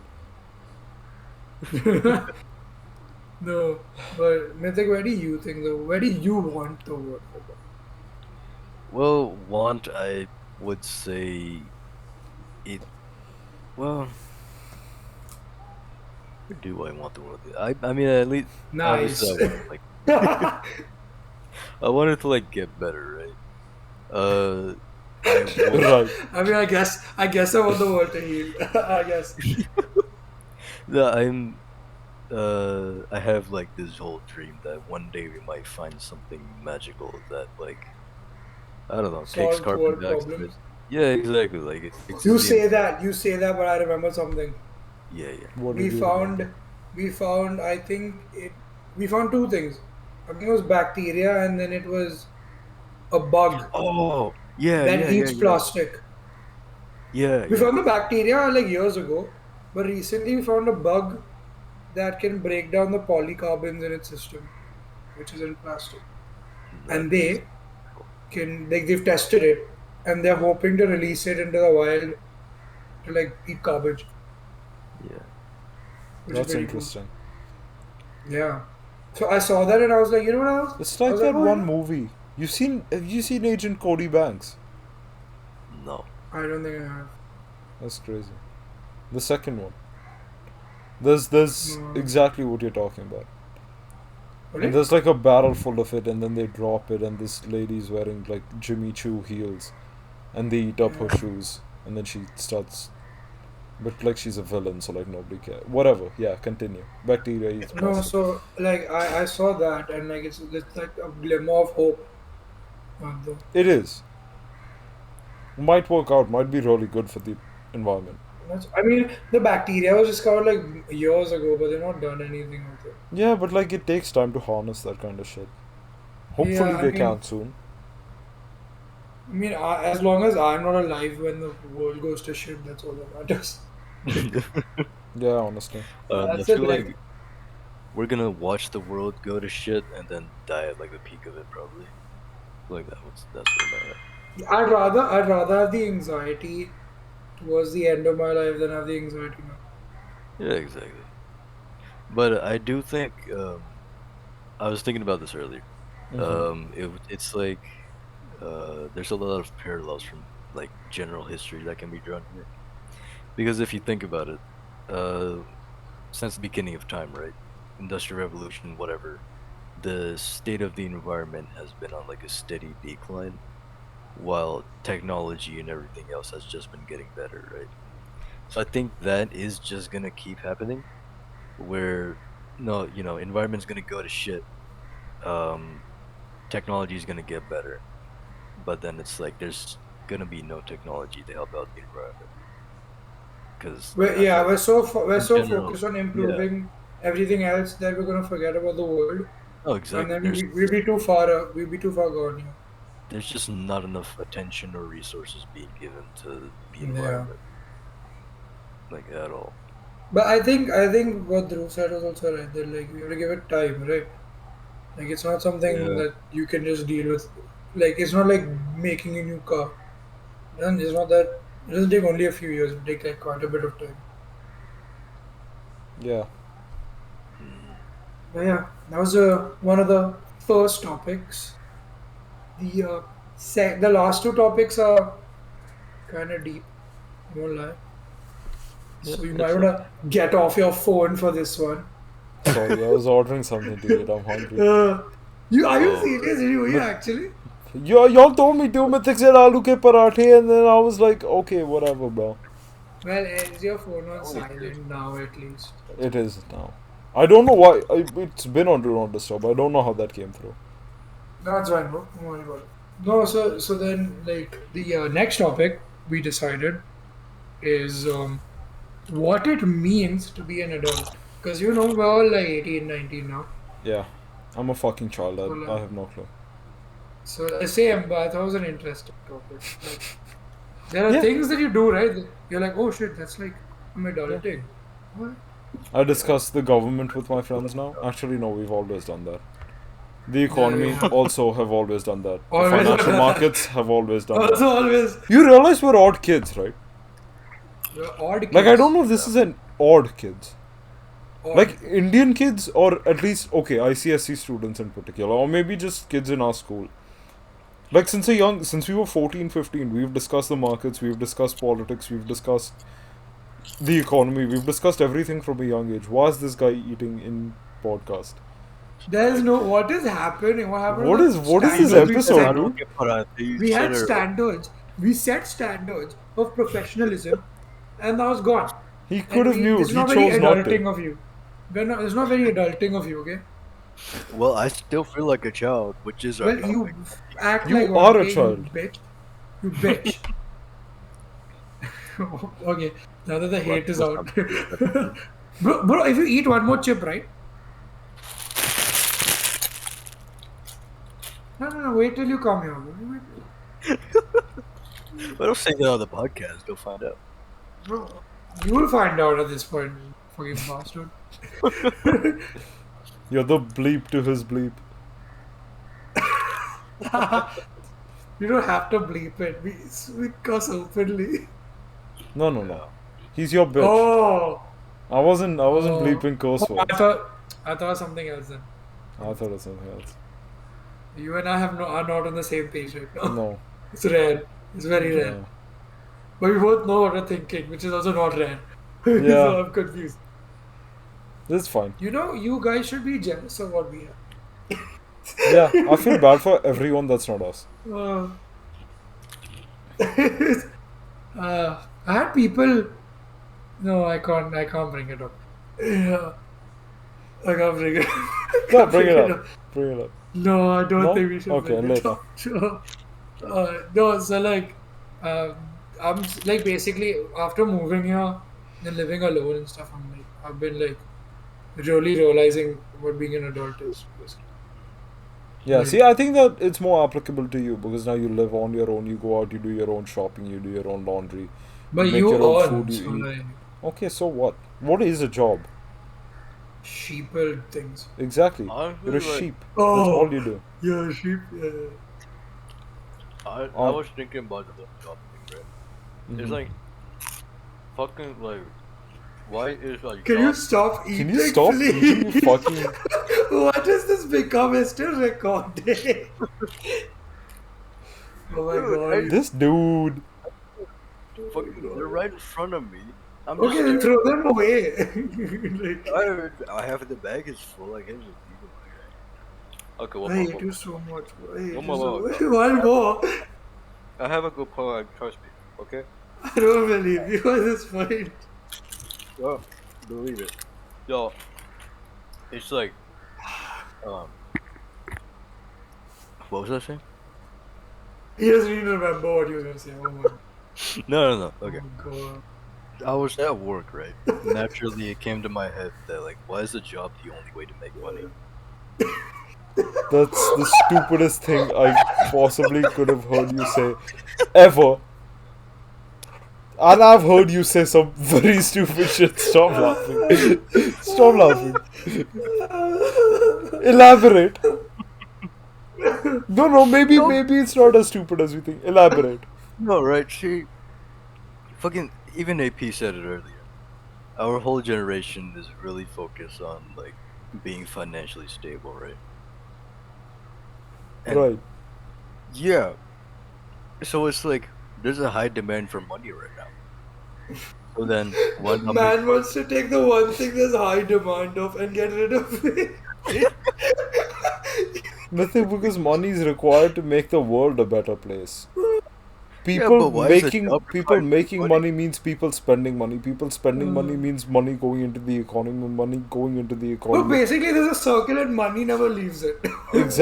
No, but Nitik, where do you think where do you want the world to go? Well, want I would say it. Well, where do I want the world? I mean, at least obviously Nice. I want it I want it to get better, right? Uh, I would. Right. I mean, I guess I want the world to heal. I guess. No, I have this whole dream that one day we might find something magical that I don't know, takes Solve carbon world dioxide. problems. Yeah, exactly. Like it You fixes the say environment. that, you say that, but I remember something. Yeah, yeah. What We did you remember? found, we found. I think we found two things. I think it was bacteria, and then it was a bug Oh, yeah, that yeah, yeah, eats yeah, plastic. yeah, We yeah. found the bacteria like years ago, but recently we found a bug that can break down the polycarbons in its system, which is in plastic. That And is they cool. they've tested it, and they're hoping to release it into the wild to eat garbage, Yeah. which is That's pretty cool. interesting. Yeah. So I saw that and I was like, you know what else? It's I like was like, that oh one yeah. movie. Have you seen Agent Cody Banks? No. I don't think I have. That's crazy. The second one. There's No. exactly what you're talking about. And Really? there's like a barrel full of it, and then they drop it, and this lady's wearing like Jimmy Choo heels, and they eat up her Yeah. shoes, and then she starts. But like she's a villain, so like nobody cares. Whatever. Yeah, continue. Bacteria eats No, plastic. so like I saw that and like it's like a glimmer of hope out there. It is. Might work out. Might be really good for the environment. I mean, the bacteria was discovered like years ago, but they've not done anything with it. Yeah, but like it takes time to harness that kind of shit. Hopefully Yeah, they can soon. as long as I'm not alive when the world goes to shit, that's all that matters. Yeah, honestly. I That's it. feel like Like, we're gonna watch the world go to shit and then die at like the peak of it, probably. Like that's where my at. I'd rather have the anxiety towards the end of my life than have the anxiety now. Yeah, exactly. But I do think I was thinking about this earlier. Mm-hmm. It's like there's a lot of parallels from like general history that can be drawn here. Because if you think about it, uh, since the beginning of time, right? Industrial Revolution, whatever, the state of the environment has been on like a steady decline, while technology and everything else has just been getting better, right? So I think that is just gonna keep happening, where no, environment's gonna go to shit. Um, Technology is gonna get better, but then it's like there's gonna be no technology to help out the environment, because I feel Yeah, like we're in so general, focused on yeah. improving everything else that we're gonna forget about the world, Oh, and exactly. then we'll be too far gone here. There's just not enough attention or resources being given to the Yeah. environment, like at all. But I think what Dhruv said was also right. That like we have to give it time, right? Like it's not something Yeah. that you can just deal with. Like it's not like making a new car. And it's not that it doesn't take only a few years. It takes like quite a bit of time. Yeah. Mm. But yeah, that was one of the first topics. The last two topics are kind of deep. I won't lie. Yeah, So you might it's want like to get off your phone for this one. Sorry, I was ordering something to eat. I'm hungry. uh, you are you oh serious? right. Were you But actually? y'all told me 2 mythics and aloo ke parathe, and then I was like, okay, whatever, bro. Well, is your phone on I only crave silent now at least? That's It good. is now. I don't know why. It's been on Do Not Disturb. I don't know how that came through. That's fine, bro. Don't worry about it. No, so then like the next topic we decided is what it means to be an adult. Because we're all like 18, 19 now. Yeah. I'm a fucking child. So I like, have no clue. same, but I thought it was an interesting topic. Like there are Yeah. things that you do, right? You're like, oh shit, that's like I'm Yeah. adulting. What? I yeah. discuss the government with my I feel friends like now. Actually, no, we've always done that. The Yeah, we economy have also have always done that. The always financial markets have always done that. also always You realize we're odd kids, right? we're odd Like, I don't kids. know if this is an odd kids. Odd Like, kids. Indian kids, or at least, okay, ICSC students in particular, or maybe just kids in our school. Like, since we were 14, 15, we've discussed the markets, we've discussed politics, we've discussed the economy, we've discussed everything from a young age. Why is this guy eating in podcast? There's no what is happening. What happened to the What is this standards we the episode, set? aloo dude? ke parathe you We said had are standards. We set standards of professionalism, and now it's gone. He could And have this knew. is He not very chose not to. adulting of you. It's not very adulting of you, okay? well, I still feel like a child, which is Well, ironic. you act like You one, are a okay? You child. bitch. You bitch. Okay, now that the hate is Let's out. not repeat that again. Bro, if you eat one more chip, right? No, no, no, wait till you come here. But don't say that on the podcast. You'll find out. Bro, you will find out at this point, you fucking bastard. You're the bleep to his bleep. You don't have to bleep it. We cuss openly. No, no, no. Yeah. He's your bitch. Oh, I wasn't oh, bleeping curse oh, I words. thought I thought something else then. I thought it was something else. You and I are not on the same page right now. No. It's rare. It's very rare. Yeah. But we both know what we're thinking, which is also not rare. Yeah. So I'm confused. This is fine. You know, you guys should be jealous of what we Yeah, I feel bad for everyone that's not us. have. I had people. No, I can't. I can't bring it up. Yeah, I can't bring it. I No, can't bring bring it it up. up. Bring it up. No, I don't No? think we should Okay, bring it later. up. No, so like, like basically after moving here and living alone and stuff, I've been like really realizing what being an adult is. Basically. Yeah, Like, see, I think that it's more applicable to you because now you live on your own, you go out, you do your own shopping, you do your own laundry, you but make you your own food, earn, you so eat. like Okay, so what? What is a job? sheeple things. Exactly. You're Honestly, a like, sheep. That's all Oh, you do. yeah, sheep. Yeah. I Um, was thinking about the job thing, right? It's mhm. like fucking like, why is a Can you job? stop Can you eating, stop eating, you please? fucking. What has this become? It's still recording. Oh my Dude, I god. This dude. fucking they're right in front of me. I'm just Okay, then staring. throw them away. Like, I have the bag is full. I can't just leave them like that. Okay, I hate you so much. Bro. I hate one you more, so one more. much. One more. I have a good point. Trust me. Okay. I don't believe you at this point. Yo, believe it. Yo, it's like um, what was I saying? He doesn't even remember what he was going to say. No. Oh Okay. my god. I was at work, right? Naturally, it came to my head that like, why is the job the only way to make money? That's the stupidest thing I possibly could have heard you say ever. And I've heard you say some very stupid shit. Stop laughing. Stop laughing. Elaborate. No, No, maybe it's not as stupid as you think. Elaborate. no, right? See, fucking even AP said it earlier. Our whole generation is really focused on like being financially stable, right? And Right. yeah, so it's like there's a high demand for money right now. So then, why not make Man wants to take the one thing there's high demand of and get rid of it. Nothing because money is required to make the world a better place. Yeah, but why is the job People required to make making money? money means people spending money. People spending money Uh, means money going into the economy. Money going into the but economy. basically, there's a circle and money never leaves it.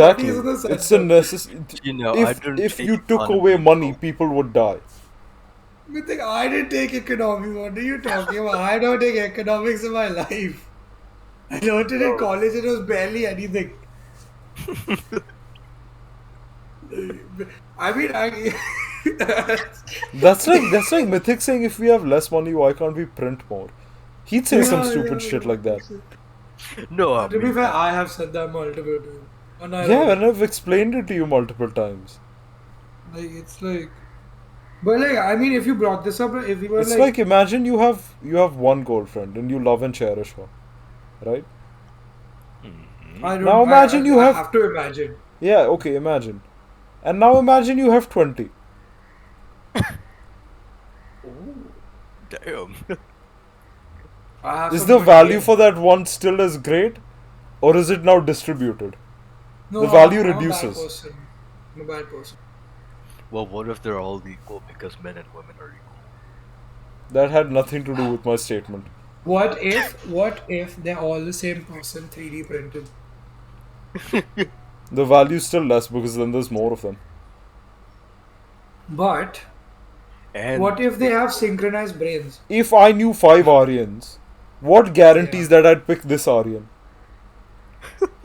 Money is Exactly. in the It's a center. necessity. You know, I didn't If take you took economy away in money, school. people would die. You think I didn't take economics? What are you talking about? I don't take economics in my life. I learned it in Bro, college. It was barely anything. I mean, I. That's like Mythic saying if we have less money, why can't we print more? He'd say some stupid shit like that. no, I To be mean, fair, I have said that multiple times. Yeah, Unironically. and I've explained it to you multiple times. Like, it's like. But, like, I mean, if you brought this up, if you were It's like. like imagine you have one girlfriend and you love and cherish her, right? I don't. Now imagine you I have have to imagine. yeah, okay, imagine. And now imagine you have 20. damn. I have Is some the good value game. for that one still as great? Or is it now distributed? No, The value I'm a bad reduces. person. I'm a bad person. Well, what if they're all equal because men and women are That had nothing to do with my statement. What if they're all the same person 3D printed? equal? The value's still less because then there's more of them. But And what if they have synchronized brains? If I knew 5 Aryans, what guarantees Yeah. that I'd pick this Aryan?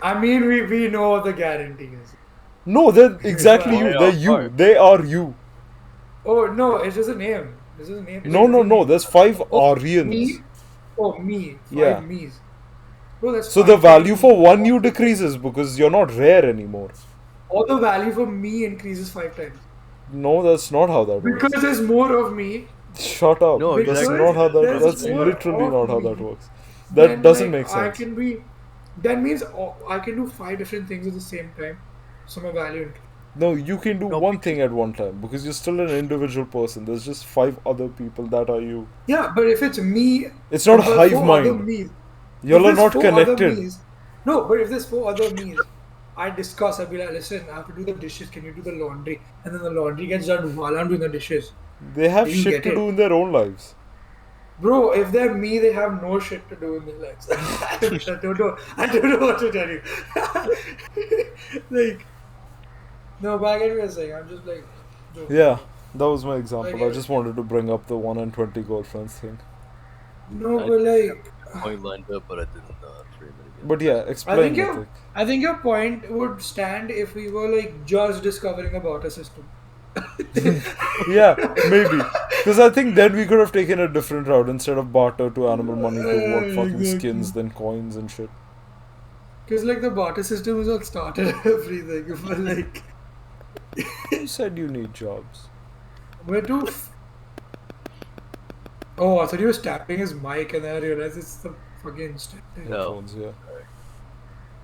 I mean, we know what the guarantee is. No, they're exactly Well, you. they They're are you. five. They are you. Oh no, it's just a name. It's just a name. It's No, no, literally no. name. There's 5 Oh, Aryans. me. Oh, me. Yeah. 5 me's. Bro, that's So the 5 value times for one you more. decreases because you're not rare anymore. Or the value for me increases 5 times. No, that's not how that Because works. there's more of me. Shut up. No, That's exactly. Because not how that. there's That's more literally of not how that me. works. That Then doesn't like make I sense. can be. That means I can do 5 different things at the same time. So my value increases. No, you can do No, one thing at one time because you're still an individual person. There's just 5 other people that are you. Yeah, but if it's me, It's not but hive 4 other mind. me's. If Y'all are there's not four other connected. me's, no, but if there's four other me's, I discuss. I'd be like, listen, I have to do the dishes. Can you do the laundry? And then the laundry gets done while I'm doing the dishes. They have Do you shit get to do it? in their own lives. Bro, if they're me, they have no shit to do in their lives. I don't know. I don't know what to tell you. Like, no, but I get what you're saying. I'm just like joking Yeah, around. that was my I example. I get it. just wanted to bring up the 1 and 20 girlfriends thing. No, I but have like, a point lined up, but I didn't know how to frame it again. But yeah, I think explain, your Mythic. I think your point would stand if we were like just discovering a barter system. Yeah, maybe. Because I think then we could have taken a different route instead of barter to animal money to what fucking skins, Exactly. then coins and shit. Because like the barter system is what started everything. But like Who said you need jobs? we're too. Oh, I thought he was tapping his mic, and then I realized it's the fucking stick. Oh, Headphones, yeah.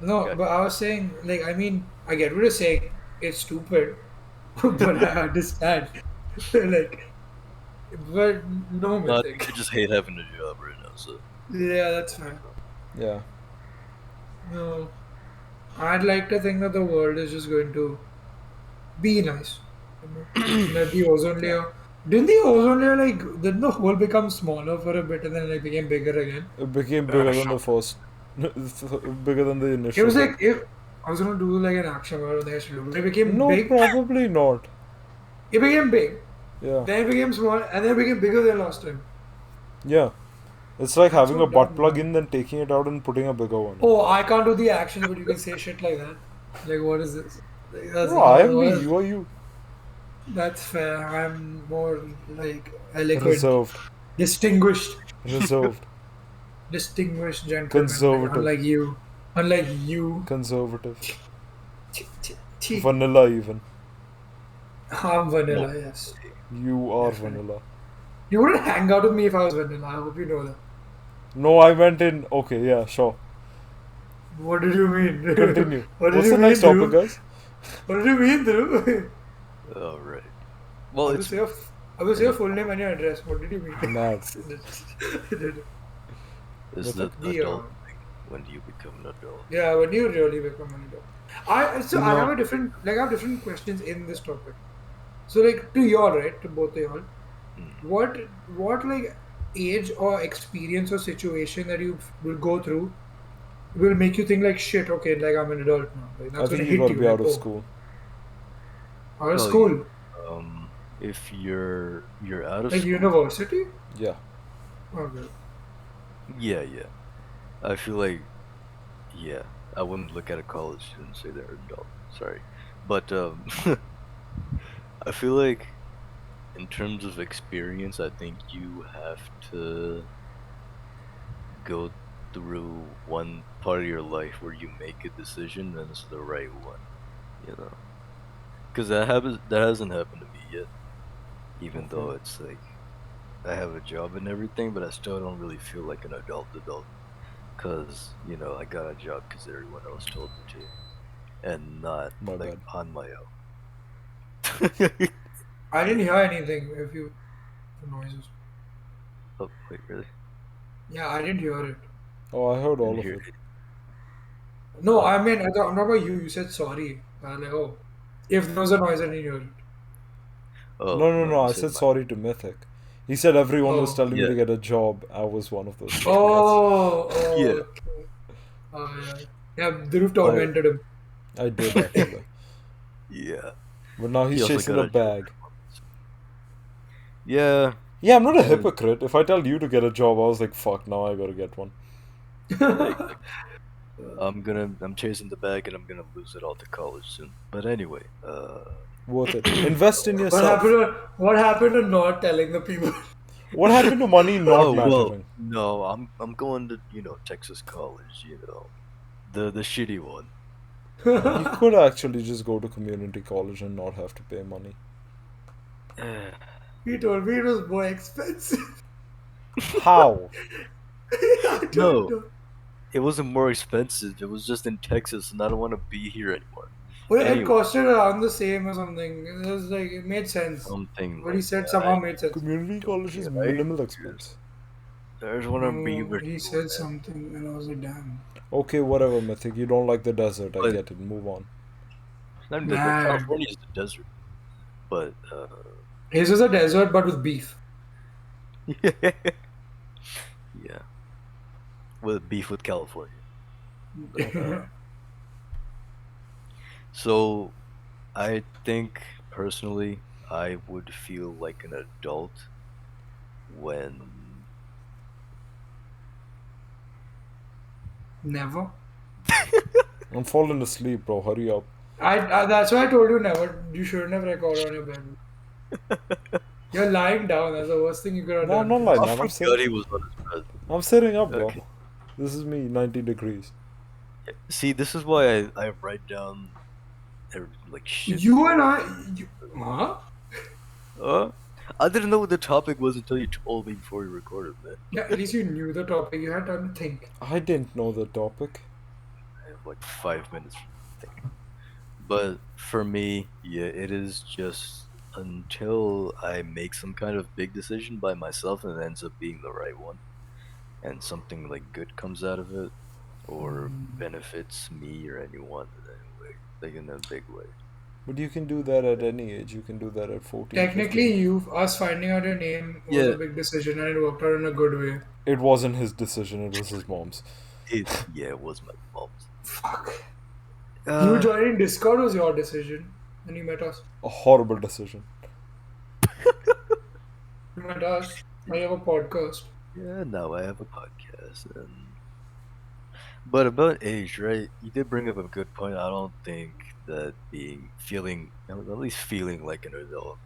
No, got but I was saying, like, I mean, I get what you're saying. It's stupid, but I understand. Like, but no no. I think mythic. I just hate having a job right now. So Yeah, that's fine. Yeah. No, I'd like to think that the world is just going to be nice. You know, and that the ozone Yeah. layer. Didn't the ozone layer like didn't the hole become smaller for a bit and then it became bigger again? It became uh, bigger than the first. Bigger than the It initial was hole. like if I was gonna do like an action word on the HLU, but it became No, big. probably not. It became big. Yeah. Then it became small, and then it became bigger than last time. Yeah. It's like That's having so a butt dumb, plug man. in, then taking it out and putting a bigger one in. Oh, I can't do the actions, but you can say shit like that. Like, what is this? Like, that's No, I am me, what is, you are you. that's fair. I'm more like eloquent, Reserved. distinguished, Reserved. distinguished gentleman. Like Conservative. unlike you. Conservative. T. Vanilla, even. I'm no. vanilla. Yes, You are definitely. vanilla. You wouldn't hang out with me if I was vanilla. I hope you know that. No, I went in. Okay, yeah, sure. What did you mean? Continue. What did What's you the next mean, topic, Drew? guys? What did you mean, Drew? All right. Well, I will it's say your I will say your an full name and your address. What did you mean? Mad. is Mythic? the the adult thing. When do you become an adult? yeah, when you really become an adult. You I have know, a different like I have different questions in this topic. So like to y'all, right? To both of y'all, Hmm. what like age or experience or situation that you will go through will make you think like shit. Okay, like I'm an adult now. Like I that's gonna think you hit gotta you. be Like out of oh, school. out of Well, yeah. school, If you're out of like school, university. Yeah. Okay. yeah, yeah. I feel like yeah. I wouldn't look at a college student and say they're adult. Sorry, but I feel like in terms of experience, I think you have to go through one part of your life where you make a decision and it's the right one, you know. Because that hasn't happened to me yet. Even Okay. though it's like I have a job and everything, but I still don't really feel like an adult. Cause I got a job because everyone else told me to, and not My like bad. on my own. I didn't hear anything. If you the noises. Oh wait, really? Yeah, I didn't hear it. Oh, I heard Didn't all of hear it. it. No, What? I mean, I'm not about you. You said sorry. Like, oh, if there was a noise, I didn't hear it. Oh No, no, no, no, you I said said my. sorry to Mythic. He said everyone was Oh, telling me Yeah, to get a job. I was one of those people. That's. oh, yeah. oh, okay. Yeah. Yeah, Dhruv I, tormented him. I did actually. Yeah. But now He he's also chasing got the a job. bag. Yeah. Yeah, I'm not a Uh, hypocrite. If I tell you to get a job, I was like, fuck, now I gotta get one. exactly. I'm chasing the bag and I'm gonna lose it all to college soon. But anyway, Worth it. Invest in What happened yourself. to what happened to not telling the people? What happened to money not oh well, mattering? no, I'm going to Texas College, the shitty one. You could actually just go to community college and not have to pay money. He told me it was more expensive. How? I don't No, know. it wasn't more expensive. It was just in Texas, and I don't want to be here anymore. Well, it Anyway, costed around the same or something. It was like it made sense. something What he like said that. I somehow made sense. Community don't college is care. I minimal just expense. I just want to be No, with he you, said man. something and I was like, damn. Okay, whatever, Mythic. You don't like the desert. I But get it. Move on. it's not even that Nah. California is the desert. But His is a desert but with beef. yeah, with beef with California. But so I think personally, I would feel like an adult when Never. I'm falling asleep, bro. Hurry up. I that's why I told you never. You shouldn't have recorded on your bed. You're lying down. That's the worst thing you could have No, I'm not done. lying I down. forgot he was on his bed. I'm sitting up, bro. Okay. This is me, 90 degrees. See, this is why I write down like shit You and before. huh? Uh, I didn't know what the topic was until you told me before we recorded, man. Yeah, at least you knew the topic. You had time to think. I didn't know the topic. I have like 5 minutes to think. But for me, yeah, it is just until I make some kind of big decision by myself and it ends up being the right one, and something like good comes out of it, or benefits me or anyone in any way, like in a big way. But you can do that at any age. You can do that at 14, Technically, 15. us finding out your name was a Yeah, big decision and it worked out in a good way. It wasn't his decision, it was his mom's. it was my mom's. Fuck. You Uh, joining Discord was your decision. And you met us. A horrible decision. You met us. Now you have a podcast. yeah, now I have a podcast, and but about age, right? You did bring up a good point. I don't think that at least feeling like an adult,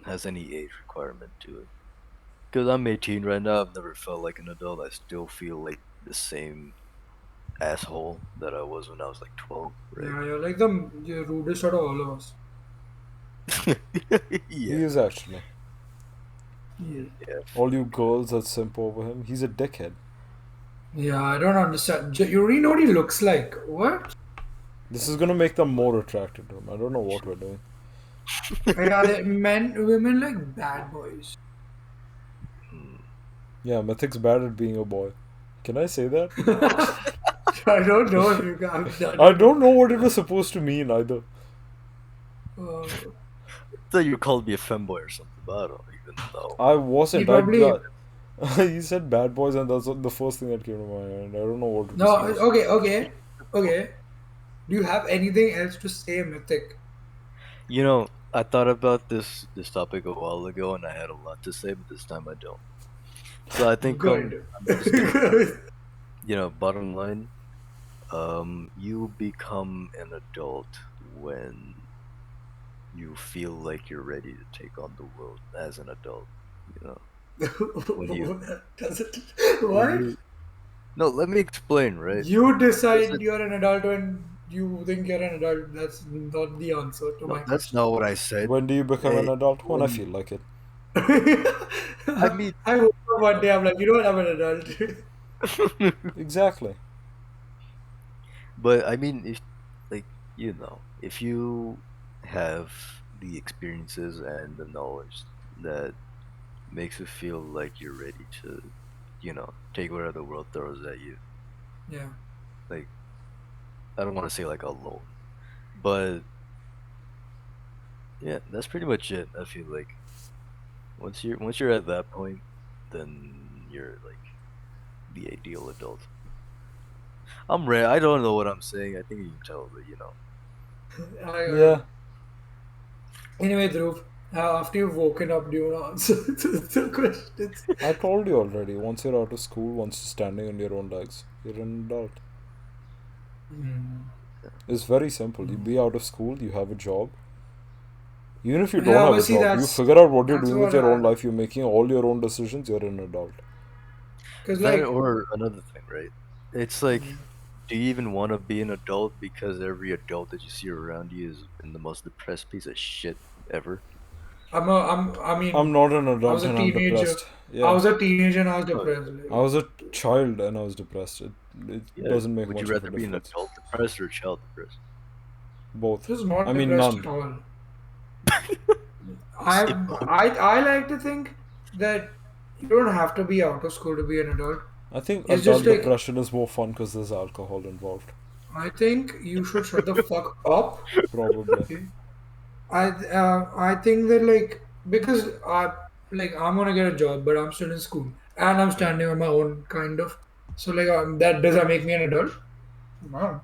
has any age requirement to it. Because I'm 18 right now, I've never felt like an adult. I still feel like the same asshole that I was when I was like 12, right? Yeah, you're like the you're rudest out of all of us. He Yeah, is actually. Yeah. yeah. All you girls that simp over him, he's a dickhead. Yeah, I don't understand. You already know what he looks like. What? This is gonna make them more attracted to him. I don't know what we're doing. Yeah, women like bad boys. Hmm. Yeah, Mythic's bad at being a boy. Can I say that? I don't know if you can. I don't know what it was supposed to mean either. Uh, Thought you called me a femboy or something, but I don't even know. I he wasn't. probably He said bad boys, and that's the first thing that came to my mind. I don't know what it was no. supposed. Okay. Do you have anything else to say, Mythic? You know, I thought about this topic a while ago, and I had a lot to say, but this time I don't. So I think Good. I'm just gonna bottom line, you become an adult when you feel like you're ready to take on the world as an adult. You know, when you Does it? when What? you no, let me explain, right? You Does decide it? you're an adult when you think you're an adult. That's not the answer to No, my that's question. not what I said. When do you become an Hey, adult? When I when feel like it. I mean, I hope one day I'm like, you know what, I'm an adult. Exactly. but I mean, if like if you have the experiences and the knowledge that makes it feel like you're ready to, take whatever the world throws at you. Yeah. Like, I don't want to say like alone, but yeah, that's pretty much it. I feel like once you're at that point, then you're like the ideal adult. I'm rare. I don't know what I'm saying. I think you can tell, but Yeah. Anyway, Dhruv, after you've woken up, do you want to answer the questions? I told you already. Once you're out of school, once you're standing on your own legs, you're an adult. Hmm. It's very simple. You be out of school, you have a job. Even if you don't Yeah, have but a see, job, you figure out what you're that's doing with what your own I. life, you're making all your own decisions, you're an adult. Because, that like, or another thing, right? It's like, do you even want to be an adult because every adult that you see around you has been the most depressed piece of shit ever? I I'm mean, not an I was adult a and I'm teenager. depressed. I Yeah. was a teenager and I was Oh, depressed. I was a child and I was depressed. It yeah. doesn't make Would you much of a rather be an difference. adult depressed or a child depressed? Both. It was not I mean, depressed at none. all. Say I both. I like to think that You don't have to be out of school to be an adult. I think It's just adult like depression is more fun because there's alcohol involved. I think you should shut the fuck up. Probably. Okay? I think that like because I'm gonna get a job, but I'm still in school and I'm Yeah. standing on my own kind of. So like that does that make me an adult? No.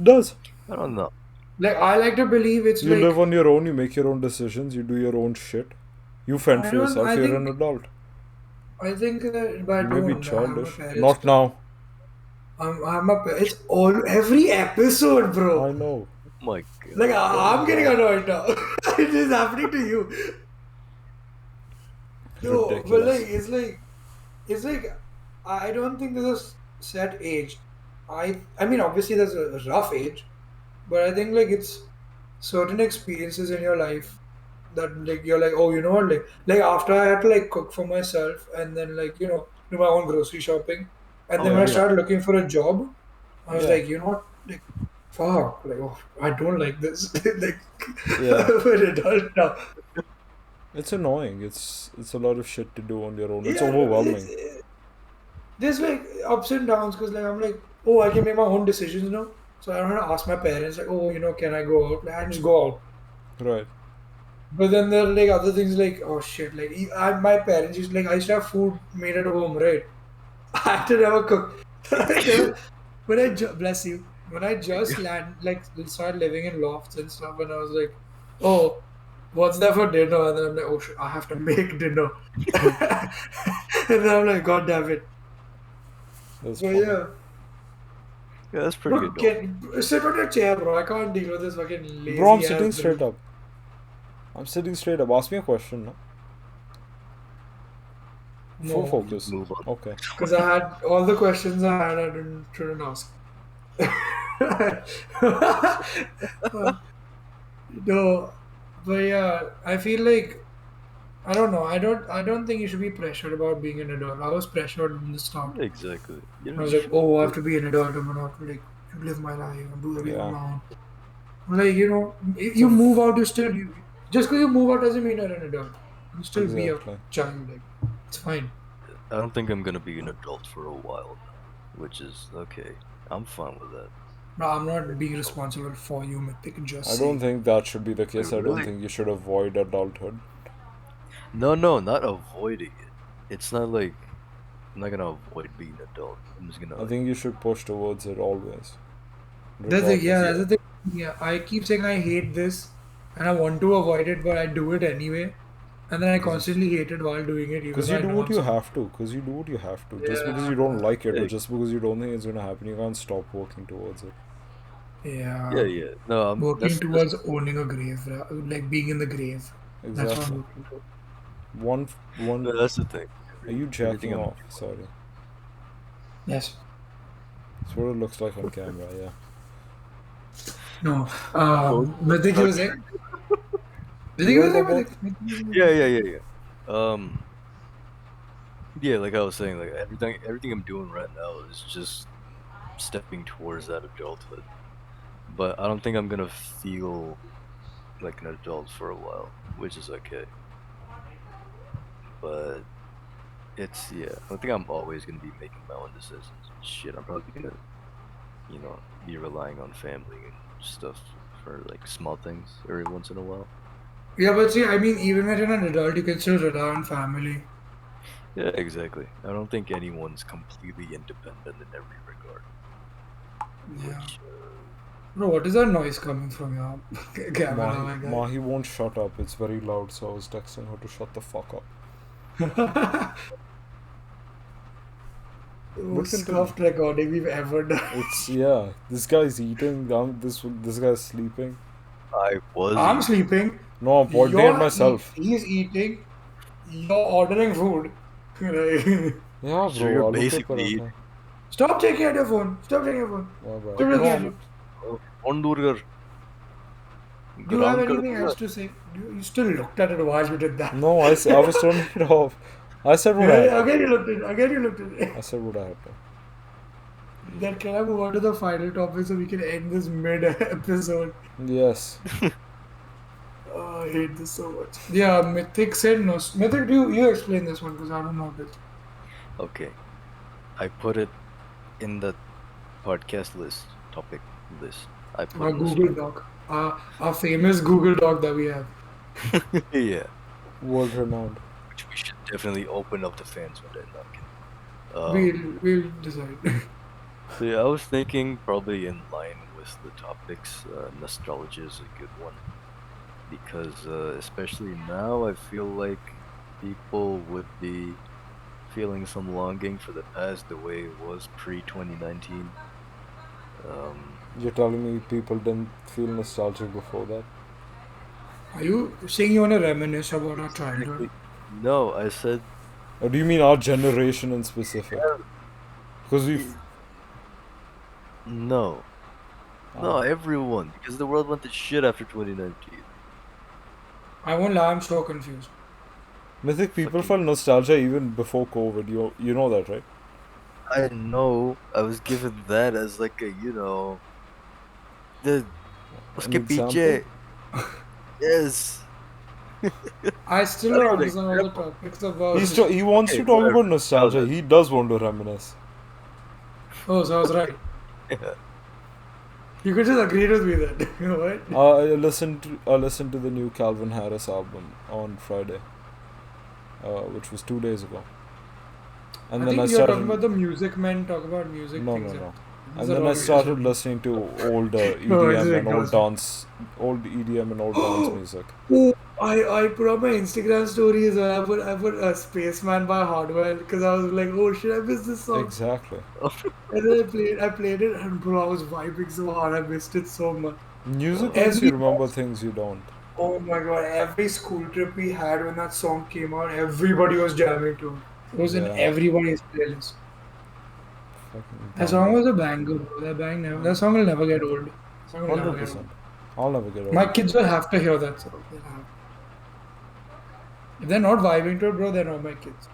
Does. I don't know. Like I like to believe it's You live like on your own, you make your own decisions, you do your own shit. You fend I for don't. yourself, you're an adult. I think that, but I You may be don't. I have my childish. parents Not still. now. It's all every episode, I bro. know. Oh my Like god. I'm getting annoyed now. It is happening to you. No, but Ridiculous. it's like I don't think there's a set age. I mean obviously there's a rough age, but I think like it's certain experiences in your life that like you're like, oh, you know what, like after I had to like cook for myself and then like do my own grocery shopping, and then Oh when I Yeah. yeah. started looking for a job, I was Yeah. like, you know what, like fuck, like oh, I don't like this. Like Yeah. I'm an adult now. It's annoying. It's a lot of shit to do on your own. It's Yeah, no, overwhelming. there's like ups and downs because like I'm like, oh, I can make my own decisions now. So I don't have to ask my parents like, oh, can I go out? Like, I just go out. Right. But then there are like other things like, oh shit, like my parents used like I used to have food made at home, right? I had to never cook. Never, bless you, when I just started living in lofts and stuff, and I was like, oh, what's there for dinner? And then I'm like, oh shit, I have to make dinner. And then I'm like, god damn it. That's But funny. yeah. Yeah, that's pretty Bro, adult. sit on your chair, bro. I can't deal with this fucking Bro, I'm lazy ass sitting straight brew. up. I'm sitting straight up. Ask me a question, no? Full No, Just focus. move on. Okay. because I had all the questions I had, I shouldn't ask. No, but yeah, I feel like I don't know. I don't think you should be pressured about being an adult. I was pressured in the start. Yeah, exactly. You I know, was you like, should. oh, I have to be an adult. I'm gonna have to like live my life and do everything on Yeah. my own. Like if It's a you move out, just because you move out doesn't mean you're an adult. You still be a exactly. child. Like it's fine. I don't think I'm gonna be an adult for a while now, which is okay. I'm fine with that. No, I'm not being responsible for you, Mythic. I Just don't saying. think that should be the Wait, case. I don't really? think you should avoid adulthood. No, no, not avoiding it. It's not like I'm not gonna avoid being an adult. I'm just gonna I like, think you should push towards it always. Yeah, Regardless. that's yeah, the thing. Yeah, I keep saying I hate this, and I want to avoid it, but I do it anyway, and then I Because constantly hate it while doing it, even Because though you I do know what I'm you supposed. have to. Because you do what you have to. Just because you don't Yeah, like it or yeah, just because you don't think it's going to happen, you can't stop working towards it. yeah, yeah. yeah. No, Working that's towards owning a grave, like being in the grave. That's what I'm Exactly. working for. One, no, one. that's the thing. Are you Everything jacking I'm off? Sorry. Yes. That's what it looks like on camera, yeah. No. no, Mythic, you not were true. saying? Mythic, You you want were to go saying? about? Mythic, Mythic, you were Yeah, saying? yeah, yeah, yeah. Yeah, like I was saying, like everything I'm doing right now is just stepping towards that adulthood. But I don't think I'm gonna feel like an adult for a while, which is okay. But it's yeah, I think I'm always gonna be making my own decisions and shit. I'm probably gonna, be relying on family and stuff for like small things every once in a while. Yeah, but see, I mean, even when you're an adult, you can still rely on family. Yeah, exactly. I don't think anyone's completely independent in every regard. Yeah. Which Bro, what is that noise coming from your camera Mahi, like Mahi won't shut up. It's very loud, so I was texting her to shut the fuck up. that? But Most continue. scuffed recording we've ever done. It's, yeah. This guy's eating. This guy's sleeping. I was I'm eating. sleeping. No, I'm pointing at myself. He's eating. You're ordering food. Right. Yeah, So you're bro. Aloo ke basically paratha. eating. Stop checking at your phone. Stop checking your phone. My bad. Stop No, looking at I'm. it. On दूर कर Do you have ground कर anything दूंगा. else to say? You still looked at it while you did that. No, I was turning it off. I said what I had Yeah, to. again you looked at it. Again you looked at I it. said what I had to. Then can I move on to the final topic so we can end this mid episode? Yes. Oh hate this so much. Yeah, Mythic said no. Mythic, you explain this one because I don't know this. Okay, I put it in the podcast list, topic list. I put Our Google nostalgia. Doc, our famous Google Doc that we have. Yeah, World renowned. which we should definitely open up to fans one day. Not kidding. We'll decide. So yeah, I was thinking probably in line with the topics, nostalgia is a good one because especially now I feel like people would be feeling some longing for the past the way it was pre 2019. Um, You're telling me people didn't feel nostalgic before that? Are you saying you want to reminisce about our childhood? exactly. No, I said Or do you mean our generation in specific? Because we've. eh, no, Ah. no, everyone because the world went to shit after 2019. I won't lie, I'm so confused. Mythic, people Fucking, felt nostalgia even before COVID. You know that, right? I know I was given that as like a the An उसके example? पीछे yes. I still Not don't even an understand all the example. topics about. He wants Okay, to talk whatever. about nostalgia. Valid. He does want to reminisce. Oh, so I was right. Yeah. You could just agree with me then. You know what? I listened to the new Calvin Harris album on Friday, which was 2 days ago, I and then I think you're talking started. about the music men talk about music No, things. no, no. This is And the then I wrong started episode. listening to old No, it's EDM and exhausting. old EDM and old dance music. Oh, I put on my Instagram stories and I put a Spaceman by Hardwell because I was like, oh shit, I missed this song. Exactly. And then I played it and bro, I was vibing so hard. I missed it so much. Music makes you Every remember things you don't. Oh my god, every school trip we had when that song came out, everybody was jamming to it. It was in Yeah, everybody's playlist. fucking That song banger. was a banger, bro. That song will never get old. That song will never Hundred get old. percent. I'll never get My old. kids will have to hear that song. They'll have. If they're not vibing to it, bro, they're not my kids.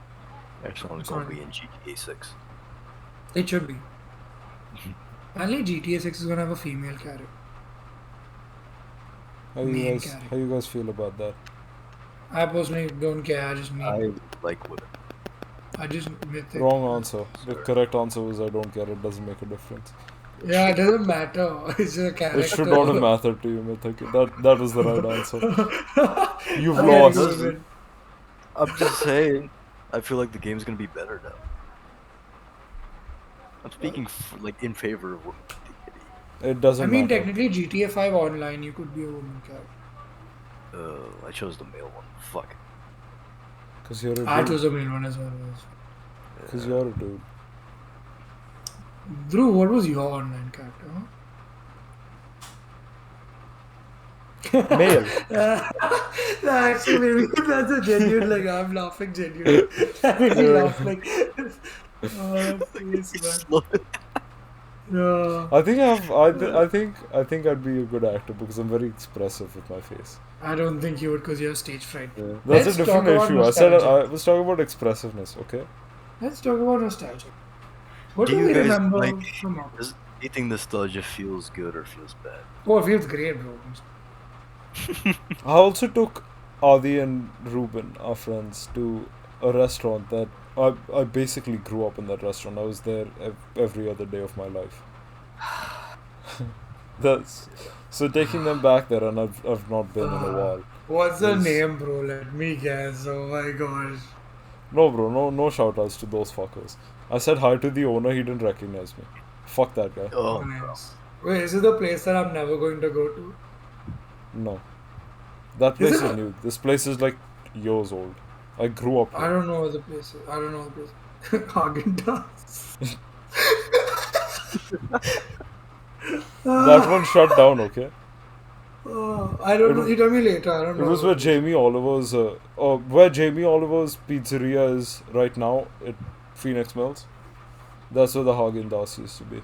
That I'm song's gonna sorry. be in GTA 6. It should be. Apparently, GTA 6 is gonna have a female character, main How character. you guys feel about that? I personally don't care. I just I mean, like women. I just mythic. Wrong answer. The Sorry. correct answer was I don't care. It doesn't make a difference. Yeah, it doesn't matter. It's just a It should not have character. mattered to you, Mythic. That was the right answer. You've I'm No, it getting lost. doesn't. women. I'm just saying. I feel like the game's gonna be better now. I'm speaking like in favor of women. It I doesn't mean, matter. technically, GTA 5 online, you could be a woman character. I chose the male one. Fuck. Because you're a I dude. chose a male one as well. Because you're a dude. Drew, what was your online character? Male. Actually, maybe that's a genuine, like, I'm laughing genuine. That made me laugh, like, oh, face, man. Slow it. Yeah. I think I think I'd be a good actor because I'm very expressive with my face. I don't think you would because you're stage fright. Yeah. That's Let's a different talk about issue. I said nostalgia. I was talking about expressiveness. Okay. Let's talk about nostalgia. What Do do you we guys remember like? from our... Does anything nostalgia feels good or feels bad? Oh, it feels great, bro. I also took Adi and Ruben, our friends, to a restaurant that I basically grew up in that restaurant. I was there every other day of my life. That's so taking them back there, and I've not been in a while. What's the Is- name, bro? Let me guess. Oh my gosh. No, bro, no shout outs to those fuckers. I said hi to the owner, he didn't recognize me. Fuck that guy. Oh, Nice. Wait, is it the place that I'm never going to go to? No. That Is place it is a- new. This place is like years old. I grew up I here. don't know what the place is. I don't know the place. Haagen-Dazs. That one shut down, okay? I don't It know. was- You tell me later. I don't It know. was where Jamie Oliver's where Jamie Oliver's pizzeria is right now at Phoenix Mills. That's where the Haagen-Dazs used to be.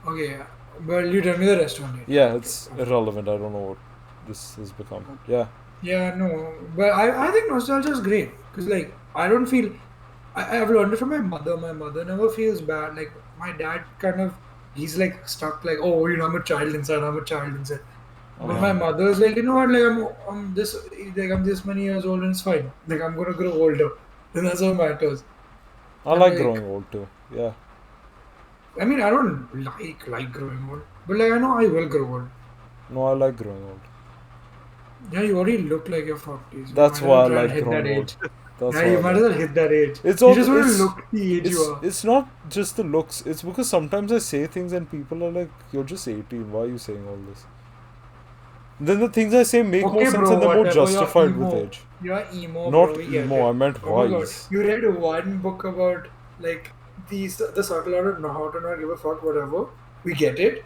Okay, yeah. Well, you tell me the restaurant name. Yeah, it's irrelevant. I don't know what this has become. Yeah. Yeah, no. But I think nostalgia is great. Because, like, I don't feel... I've learned it from my mother. My mother never feels bad. Like, my dad kind of... He's, like, stuck, like, oh, I'm a child inside. I'm a child inside. But my Uh-huh. mother's like, you know what, I'm this many years old and it's fine. Like I'm gonna grow older. And that's what matters. I And like like growing old too. Yeah. I mean I don't like growing old. But like I know I will grow old. No, I like growing old. Yeah, you already look like your 40s. You That's might as well why I try and like hit that growing old. age. That's Yeah, why you I might as like. well hit that age. It's You all just want to it's look the age you are. it's not just the looks. It's because sometimes I say things and people are like, "You're just 18. Why are you saying all this?" Then the things I say make more Okay, sense bro, and they're more whatever. You're justified with emo. age. You're emo, bro. Not We get emo. I it. meant Oh my god. wise. You read one book about like the circle out of how to not give a fuck, whatever. We get it.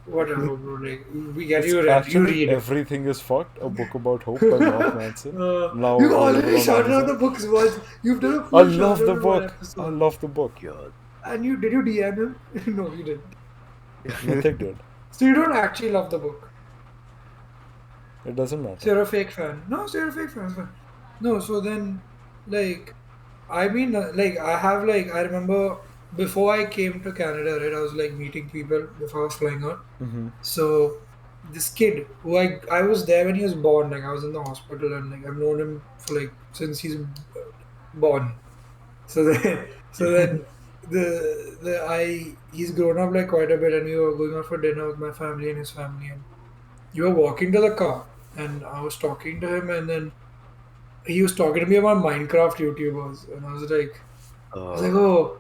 Whatever, bro. Like we get It's you actually read. Everything is fucked. A book about hope by Mark Manson. Now You've available already on shouted out Amazon. the books once. You've done a I full shout love out the in one book. I episode. love the book. God. And you did you DM him? No, you didn't. Mythic did. So you don't actually love the book. It doesn't So matter. you're a fake fan. No, so you're a fake fan. It's fine. No, so then, like, I mean, like, I have, like, I remember before I came to Canada, right, I was, like, meeting people before I was flying out. Mm-hmm. So, this kid who I was there when he was born, like, I was in the hospital and, like, I've known him for, like, since he's born. So then, so then, he's grown up, like, quite a bit and we were going out for dinner with my family and his family. And you were walking to the car and I was talking to him and then he was talking to me about Minecraft YouTubers and I was like, Uh, oh,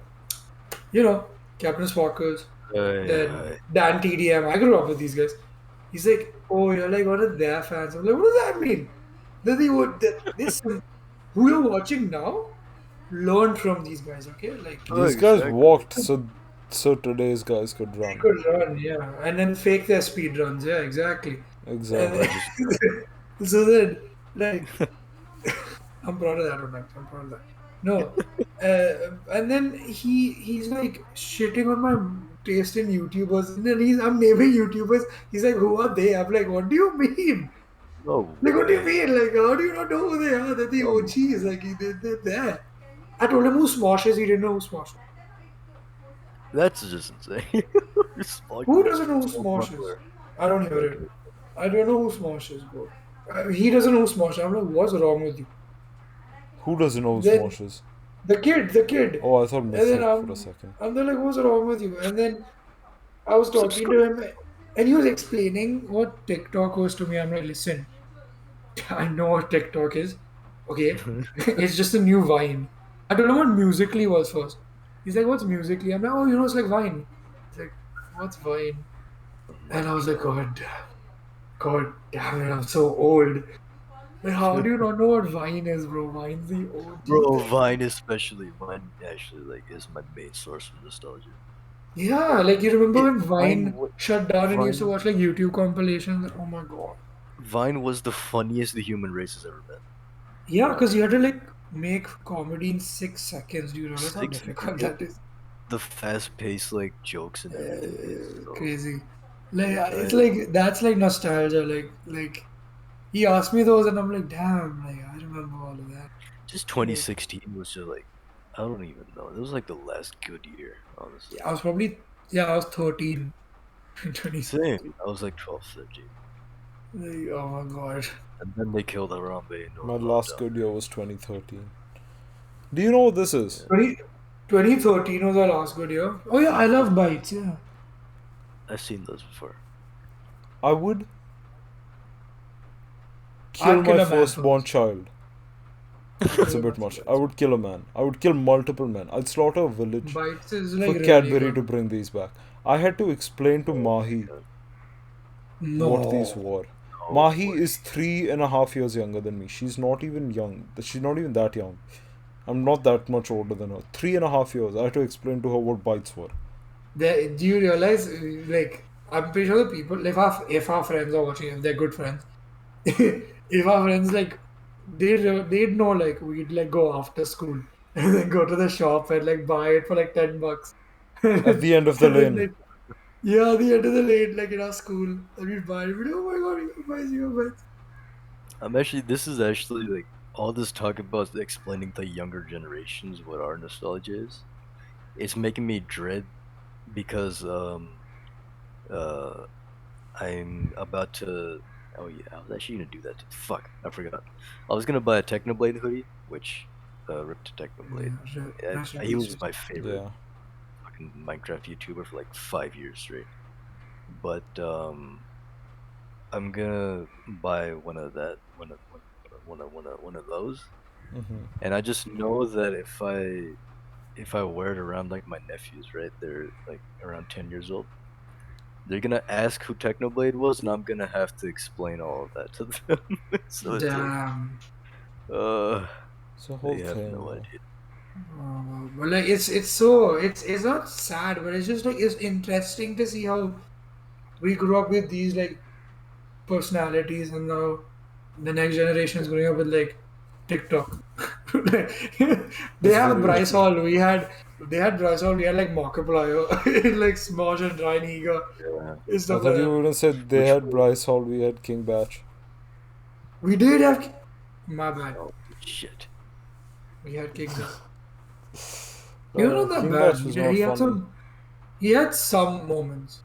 Captain Sparkles, then yeah. Dan TDM. I grew up with these guys. He's like, oh, you're like one of their fans. I'm like, what does that mean? That they would that this who you're watching now learned from these guys, okay? Like Oh, These guys exactly. walked so today's guys could they run. could run, yeah, and then fake their speed runs, yeah, exactly. And Exactly. I just so then, like, I'm proud of that one. Max. I'm proud of that. No, and then he's like shitting on my taste in YouTubers, and then I'm naming YouTubers. He's like, who are they? I'm like, what do you mean? no Like, what do you way. mean? Like, how do you not know who they are? They're the No, OGs. Like, they're there. I told him who Smosh is. He didn't know who Smosh was. that's just insane. Who Sparky is doesn't know who so Smosh is? popular. I don't hear it. Okay. I don't know who Smosh is, bro. He doesn't know who Smosh is. I'm like, what's wrong with you? Who doesn't know who Then Smosh is? the kid. Oh, I thought And then Mythic for a second. I'm there like, what's wrong with you? And then I was talking Subscribe. to him and he was explaining what TikTok was to me. I'm like, listen, I know what TikTok is. Okay. It's just a new Vine. I told him what Musically was first. He's like, what's Musically? I'm like, oh, it's like Vine. He's like, what's Vine? Oh And my I was like, god. God damn it, I'm so old. Like, how do you not know what Vine is, bro? Vine's the OG Bro, thing. Vine especially. Vine actually like is my main source of nostalgia. Yeah, like you remember It when Vine shut down and you used to Vine watch like YouTube compilations? Oh my god. Vine was the funniest the human race has ever been. Yeah, When I because was you a had to kid. like make comedy in 6 seconds. Do you realize how Six difficult it that is? the fast paced like jokes and everything is so Crazy. Like it's I, like that's like nostalgia. Like he asked me those and I'm like, damn, like I remember all of that. just Like 2016 was just like I don't even know. It was like the last good year, honestly. yeah, I was 13 in Same. 2016. I was like 12, 13. Like, oh my god. And then they killed Harambe and My last lockdown. good year was 2013. Do you know what this is? 20, 2013 was our last good year. Oh yeah, I love bites, yeah. I've seen those before. I would kill I'd kill my a man firstborn first. child. I'd That's kill a a man bit for much. I bites. would kill a man. I would kill multiple men. I'd slaughter a village Bites is for like really Cadbury to good. bring these back. I had to explain to Oh Mahi my god. what these No. were. No Mahi way. is 3.5 years younger than me. She's not even young. She's not even that young. I'm not that much older than her. 3.5 years. I had to explain to her what bites were. Do you realize, like, I'm pretty sure the people, if our friends are watching, if they're good friends, if our friends, like, they'd know, like, we'd, like, go after school and then go to the shop and, like, buy it for, like, $10. At and the end of the then, lane. like, yeah, the end of the lane, like, in our school, and we'd buy it. We'd, oh my god, you guys. I'm actually this is actually like all this talk about explaining to younger generations what our nostalgia is. It's making me dread because uh I'm about to. Oh yeah, I was actually gonna do that. Fuck, I forgot. I was gonna buy a Technoblade hoodie, which ripped to Technoblade. Yeah, rest in He was pieces. my favorite Yeah. fucking Minecraft YouTuber for like 5 years straight. But I'm gonna buy one of that, one of those, Mm-hmm. and I just know that if I wear it around like my nephews, right? They're like around 10 years old. They're gonna ask who Technoblade was, and I'm gonna have to explain all of that to them. So it's like, Damn. uh, It's a whole they have thing, no bro. idea. But like it's so it's not sad, but it's just like it's interesting to see how we grew up with these like personalities, and now the next generation is growing up with like TikTok. They It's have very Bryce different. Hall. They had Bryce Hall. We had like Markiplier, like Smosh and Ryan Eager Yeah. and I stuff like thought you that. were gonna say they Which had Bryce Hall, we had King Batch. We did have. My bad. oh shit. We had King Bad. He was No, not that King bad. Batch was not He had funny. some. He had some moments.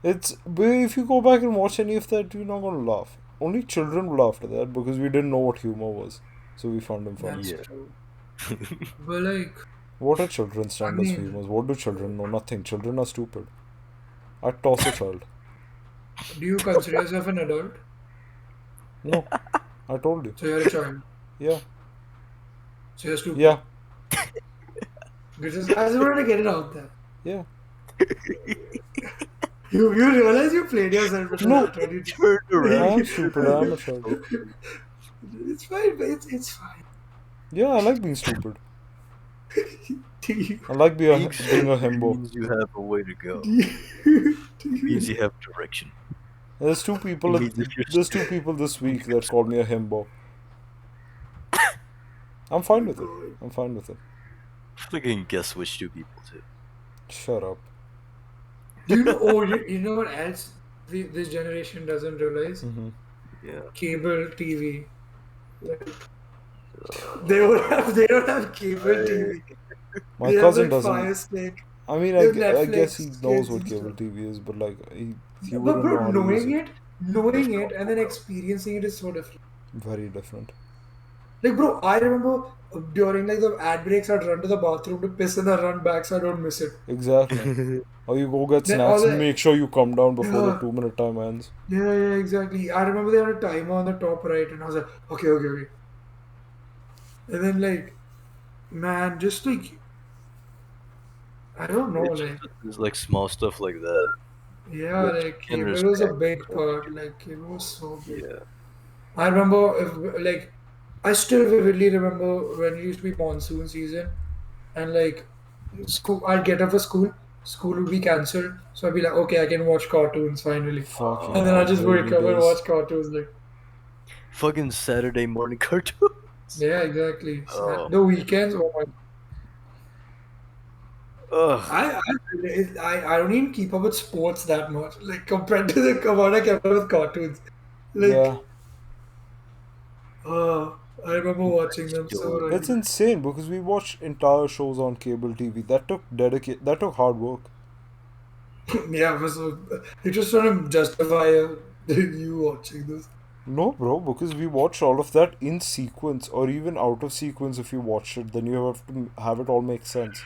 But if you go back and watch any of that, you're not gonna laugh. Only children will laugh at that because we didn't know what humor was, so we found him funny. That's Yeah. true. But like, What are children's I standards for mean, humor? What do children know? Nothing. Children are stupid. I'd toss a child. do you consider yourself an adult? No, I told you. So you're a child. Yeah, So you're stupid. yeah, Because I just wanted to get it out there. yeah. You realize you played yourself into No, that when you Turned I around. am stupid. I am a child. So It's fine, but it's fine. Yeah, I like being stupid. Do you, I like being being a stupid himbo. means you have a way to go. do you, do It means you, you have direction. There's two It people. means if you're There's two stupid, people this you week can that called me a himbo. I'm oh fine my with it. God. I'm fine with it. fucking guess which two people too. Shut up. Do you know? Oh, you know what else this generation doesn't realize? Mm-hmm. Yeah. Cable TV. Like, they don't have cable I, TV. My They have cousin like doesn't. Fire Stick. I mean, They have I guess he Netflix, knows kids what and cable stuff. TV is, but like he But wouldn't know bro, how to use it. there's knowing it, and then combo bro. experiencing it is so different. Very different. Like, bro, I remember during like the ad breaks, I'd run to the bathroom to piss and then run back so I don't miss it. Exactly. Or you go get Then all snacks and the make sure you come down before the yeah, 2 minute time ends. yeah, exactly. I remember they had a timer on the top right, and I was like, okay. And then like, man, just like I don't know, It's like just there's like small stuff like that, yeah, which like can cable was a respect. big part. Like cable was so big. Yeah. I remember if, like I still vividly remember when it used to be monsoon season, and like school, I'd get up for school. School would be cancelled, so I'd be like, okay, I can watch cartoons finally, Fucking and then I hell, just wake rainy up and days. watch cartoons. Like, Fucking Saturday morning cartoons. yeah, exactly. Oh, The weekends, oh my, ugh. I don't even keep up with sports that much. Like compared to the amount I kept up with cartoons. Yeah. Like, I remember watching them so Still, It's regularly. insane because we watched entire shows on cable TV. That took hard work. Yeah, but so you're just trying to justify you watching this. No, bro, because we watched all of that in sequence or even out of sequence. If you watch it, then you have to have it all make sense.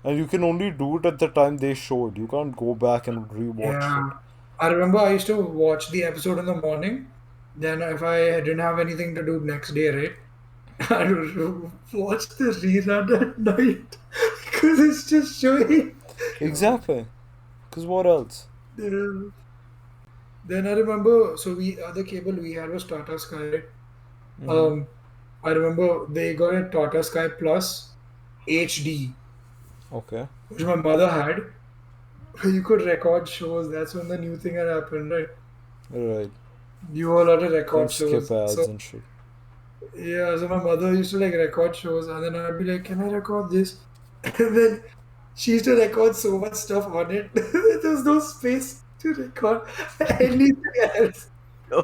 And you can only do it at the time they showed. You can't go back and rewatch Yeah, it. I remember I used to watch the episode in the morning. Then, if I didn't have anything to do next day, right, I would watch the rerun at night because it's just showing. Exactly. Because what else? Yeah. Then I remember, so we other cable we had was Tata Sky, right? Mm-hmm. Um, I remember they got a Tata Sky Plus HD, Okay. which my mother had. You could record shows. That's when the new thing had happened, right? Right. You were allowed to Can record skip shows. ads So and shit. yeah, so my mother used to like record shows, and then I'd be like, "Can I record this?" And then she used to record so much stuff on it. There was no space to record anything else.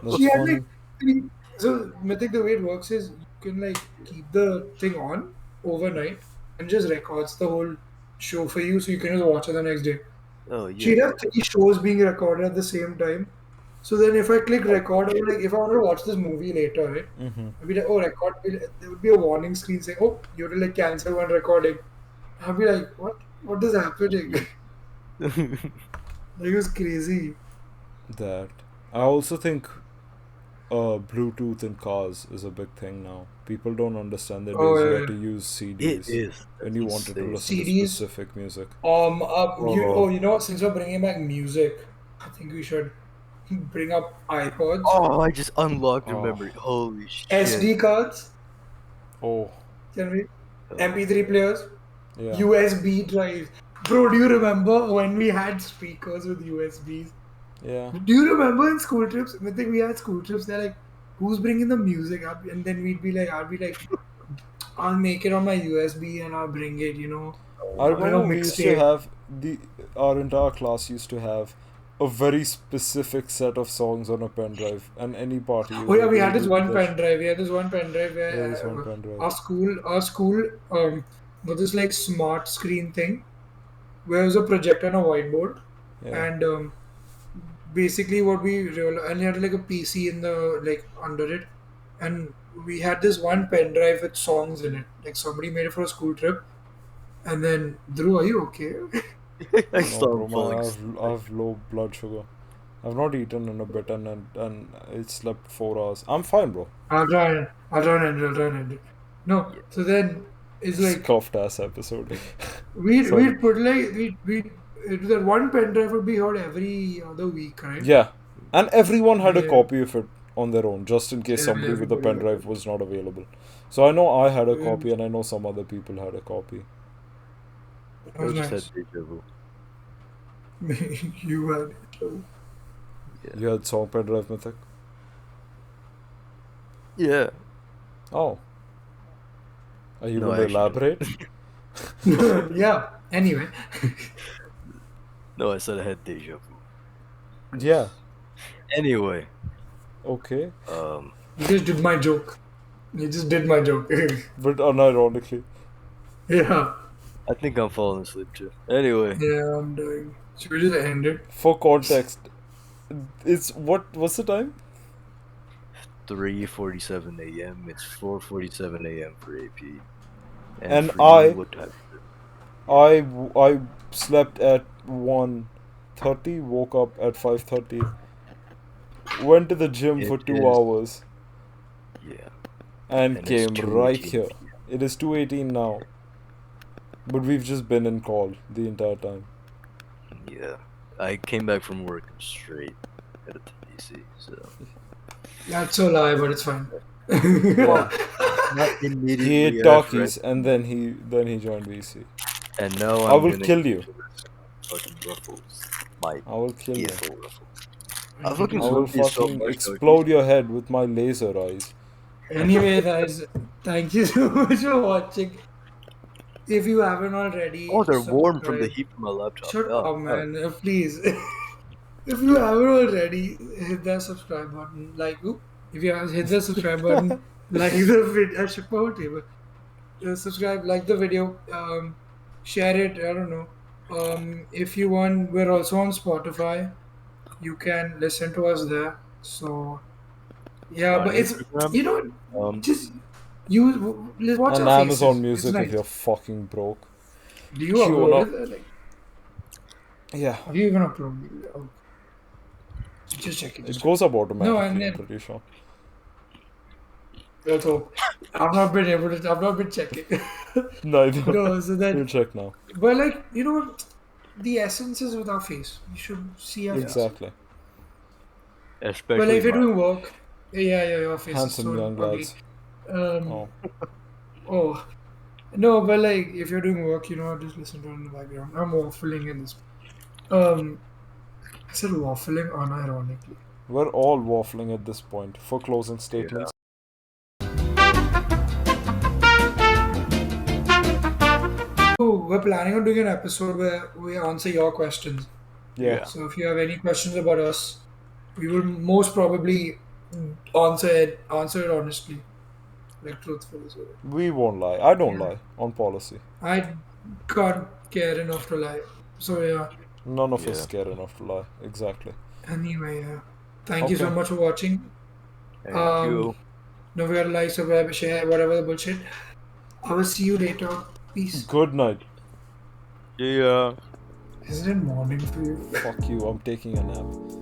She That's had like funny. three. So Mythic, the way it works is you can like keep the thing on overnight and just records the whole show for you, so you can just watch it the next day. oh yeah, She'd have yeah. three shows being recorded at the same time. So then if I click record, I'm like, if I want to watch this movie later, right? Mm-hmm. I'd be like, oh, record. There would be a warning screen saying, oh, you have to like cancel one recording. I'd be like, what? What is happening? Like, it was crazy. That. I also think Bluetooth in cars is a big thing now. People don't understand the Oh, days you yeah, had yeah. to use It CDs is. when That's you wanted to insane. listen to CDs. specific music. Oh, Oh, you know what? Since we're bringing back music, I think we should bring up iPods, oh! I just unlocked a Oh, memory. Holy shit! SD cards. oh, Can we? Oh, MP3 players, yeah, USB drives. Bro, do you remember when we had speakers with USBs? yeah. Do you remember in school trips? I think we had school trips. They're like, "Who's bringing the music up?" And then we'd be like, "I'll be like, I'll make it on my USB and I'll bring it. oh I I'll my bring a remember we used to mixtape." have our entire class used to have a very specific set of songs on a pen drive, and any party you Oh yeah, go we to, had this one there's pen drive. We had this one pen drive yeah, this where one pen drive. our school got this like smart screen thing where it was a projector and a whiteboard, Yeah, and basically what we realized, and we had like a PC in the like under it, and we had this one pen drive with songs in it. Like somebody made it for a school trip, and then Drew, are you okay? I no, saw bro, him falling I've low blood sugar. I've not eaten in a bit, and I slept 4 hours. I'm fine, bro. I'll try and end it. No, asleep. so then it's like Scuffed ass episode. we'd Sorry. we'd put like we that one pen drive would be heard every other week, right? Yeah, and everyone had a Yeah, copy of it on their own, just in case somebody with a everybody pen got drive it. was not available. So I know I had a Um, copy, and I know some other people had a copy. That I was just had nice. deja vu. You had it. So. You Yeah. had song pen drive, Mythic. Yeah. Oh, are you No, going I to actually don't. elaborate? Yeah. Anyway, No, I said I had deja vu. Yeah. Anyway, Okay, um, you just did my joke. You just did my joke. but unironically. Yeah. I think I'm falling asleep too. Anyway, Yeah, I'm doing. Should we just end it? For context, it's what's the time? 3:47 a.m. It's 4:47 a.m. for AP, and And for you, what time? I slept at 1:30, woke up at 5:30, went to the gym It for two is. hours, Yeah, and and it's came right 2:18 here. It is 2:18 now, but we've just been in call the entire time. p.m. Yeah, I came back from work and straight headed to DC. So That's a lie, but it's fine. Yeah, not he immediately ate after I, talkies, and then he joined VC. and now I I'm will gonna kill eat you. fucking ruffles. My I will kill you. beautiful ruffles. I You fucking I just- will love these so fucking much, explode doggy. your head with my laser eyes. Anyway, guys, thank you so much for watching. If you haven't Oh, already, they're warm from the subscribe. heat from my laptop. Shut Oh, up, oh. man. Please. If you haven't already, hit that subscribe button. If you have hit the subscribe button, like the video. I should put table. Subscribe, like the video, share it. I don't know. If you want, we're also on Spotify. You can listen to us there. So yeah, On but it's Instagram, you know um, just watch And our Amazon faces. It's Music if nice. you're fucking broke. Do you Tune upload up. it? Like, Yeah, have you even uploaded it? Oh, just check it. it Just check. goes up No, and automatically, I'm then pretty sure. let's hope. I've not been able to. I've not been checking. Neither. No, so We'll then, check now. but like what? The essence is with our face. You should see our yeah, faces. Exactly. But like, especially if you're mine. doing work, yeah, your face is Handsome so young ugly. lads. Um, Oh. oh no, but like, if you're doing work, just listen to it in the background. I'm waffling in this. I said waffling unironically. We're all waffling at this point. For closing Yeah. statements. So we're planning on doing an episode where we answer your questions. Yeah. So if you have any questions about us, we will most probably answer it honestly, like truthfully. So We won't lie. I don't yeah, lie on policy. I can't care enough to lie. So yeah. None of us Yeah. care enough to lie. Exactly. Anyway, yeah. Thank you so Okay. much for watching. Thank Um, you. don't forget to like, subscribe, share, whatever the bullshit. I will see you later. Peace. Good night. See ya. Isn't it morning for you? Fuck you. I'm taking a nap.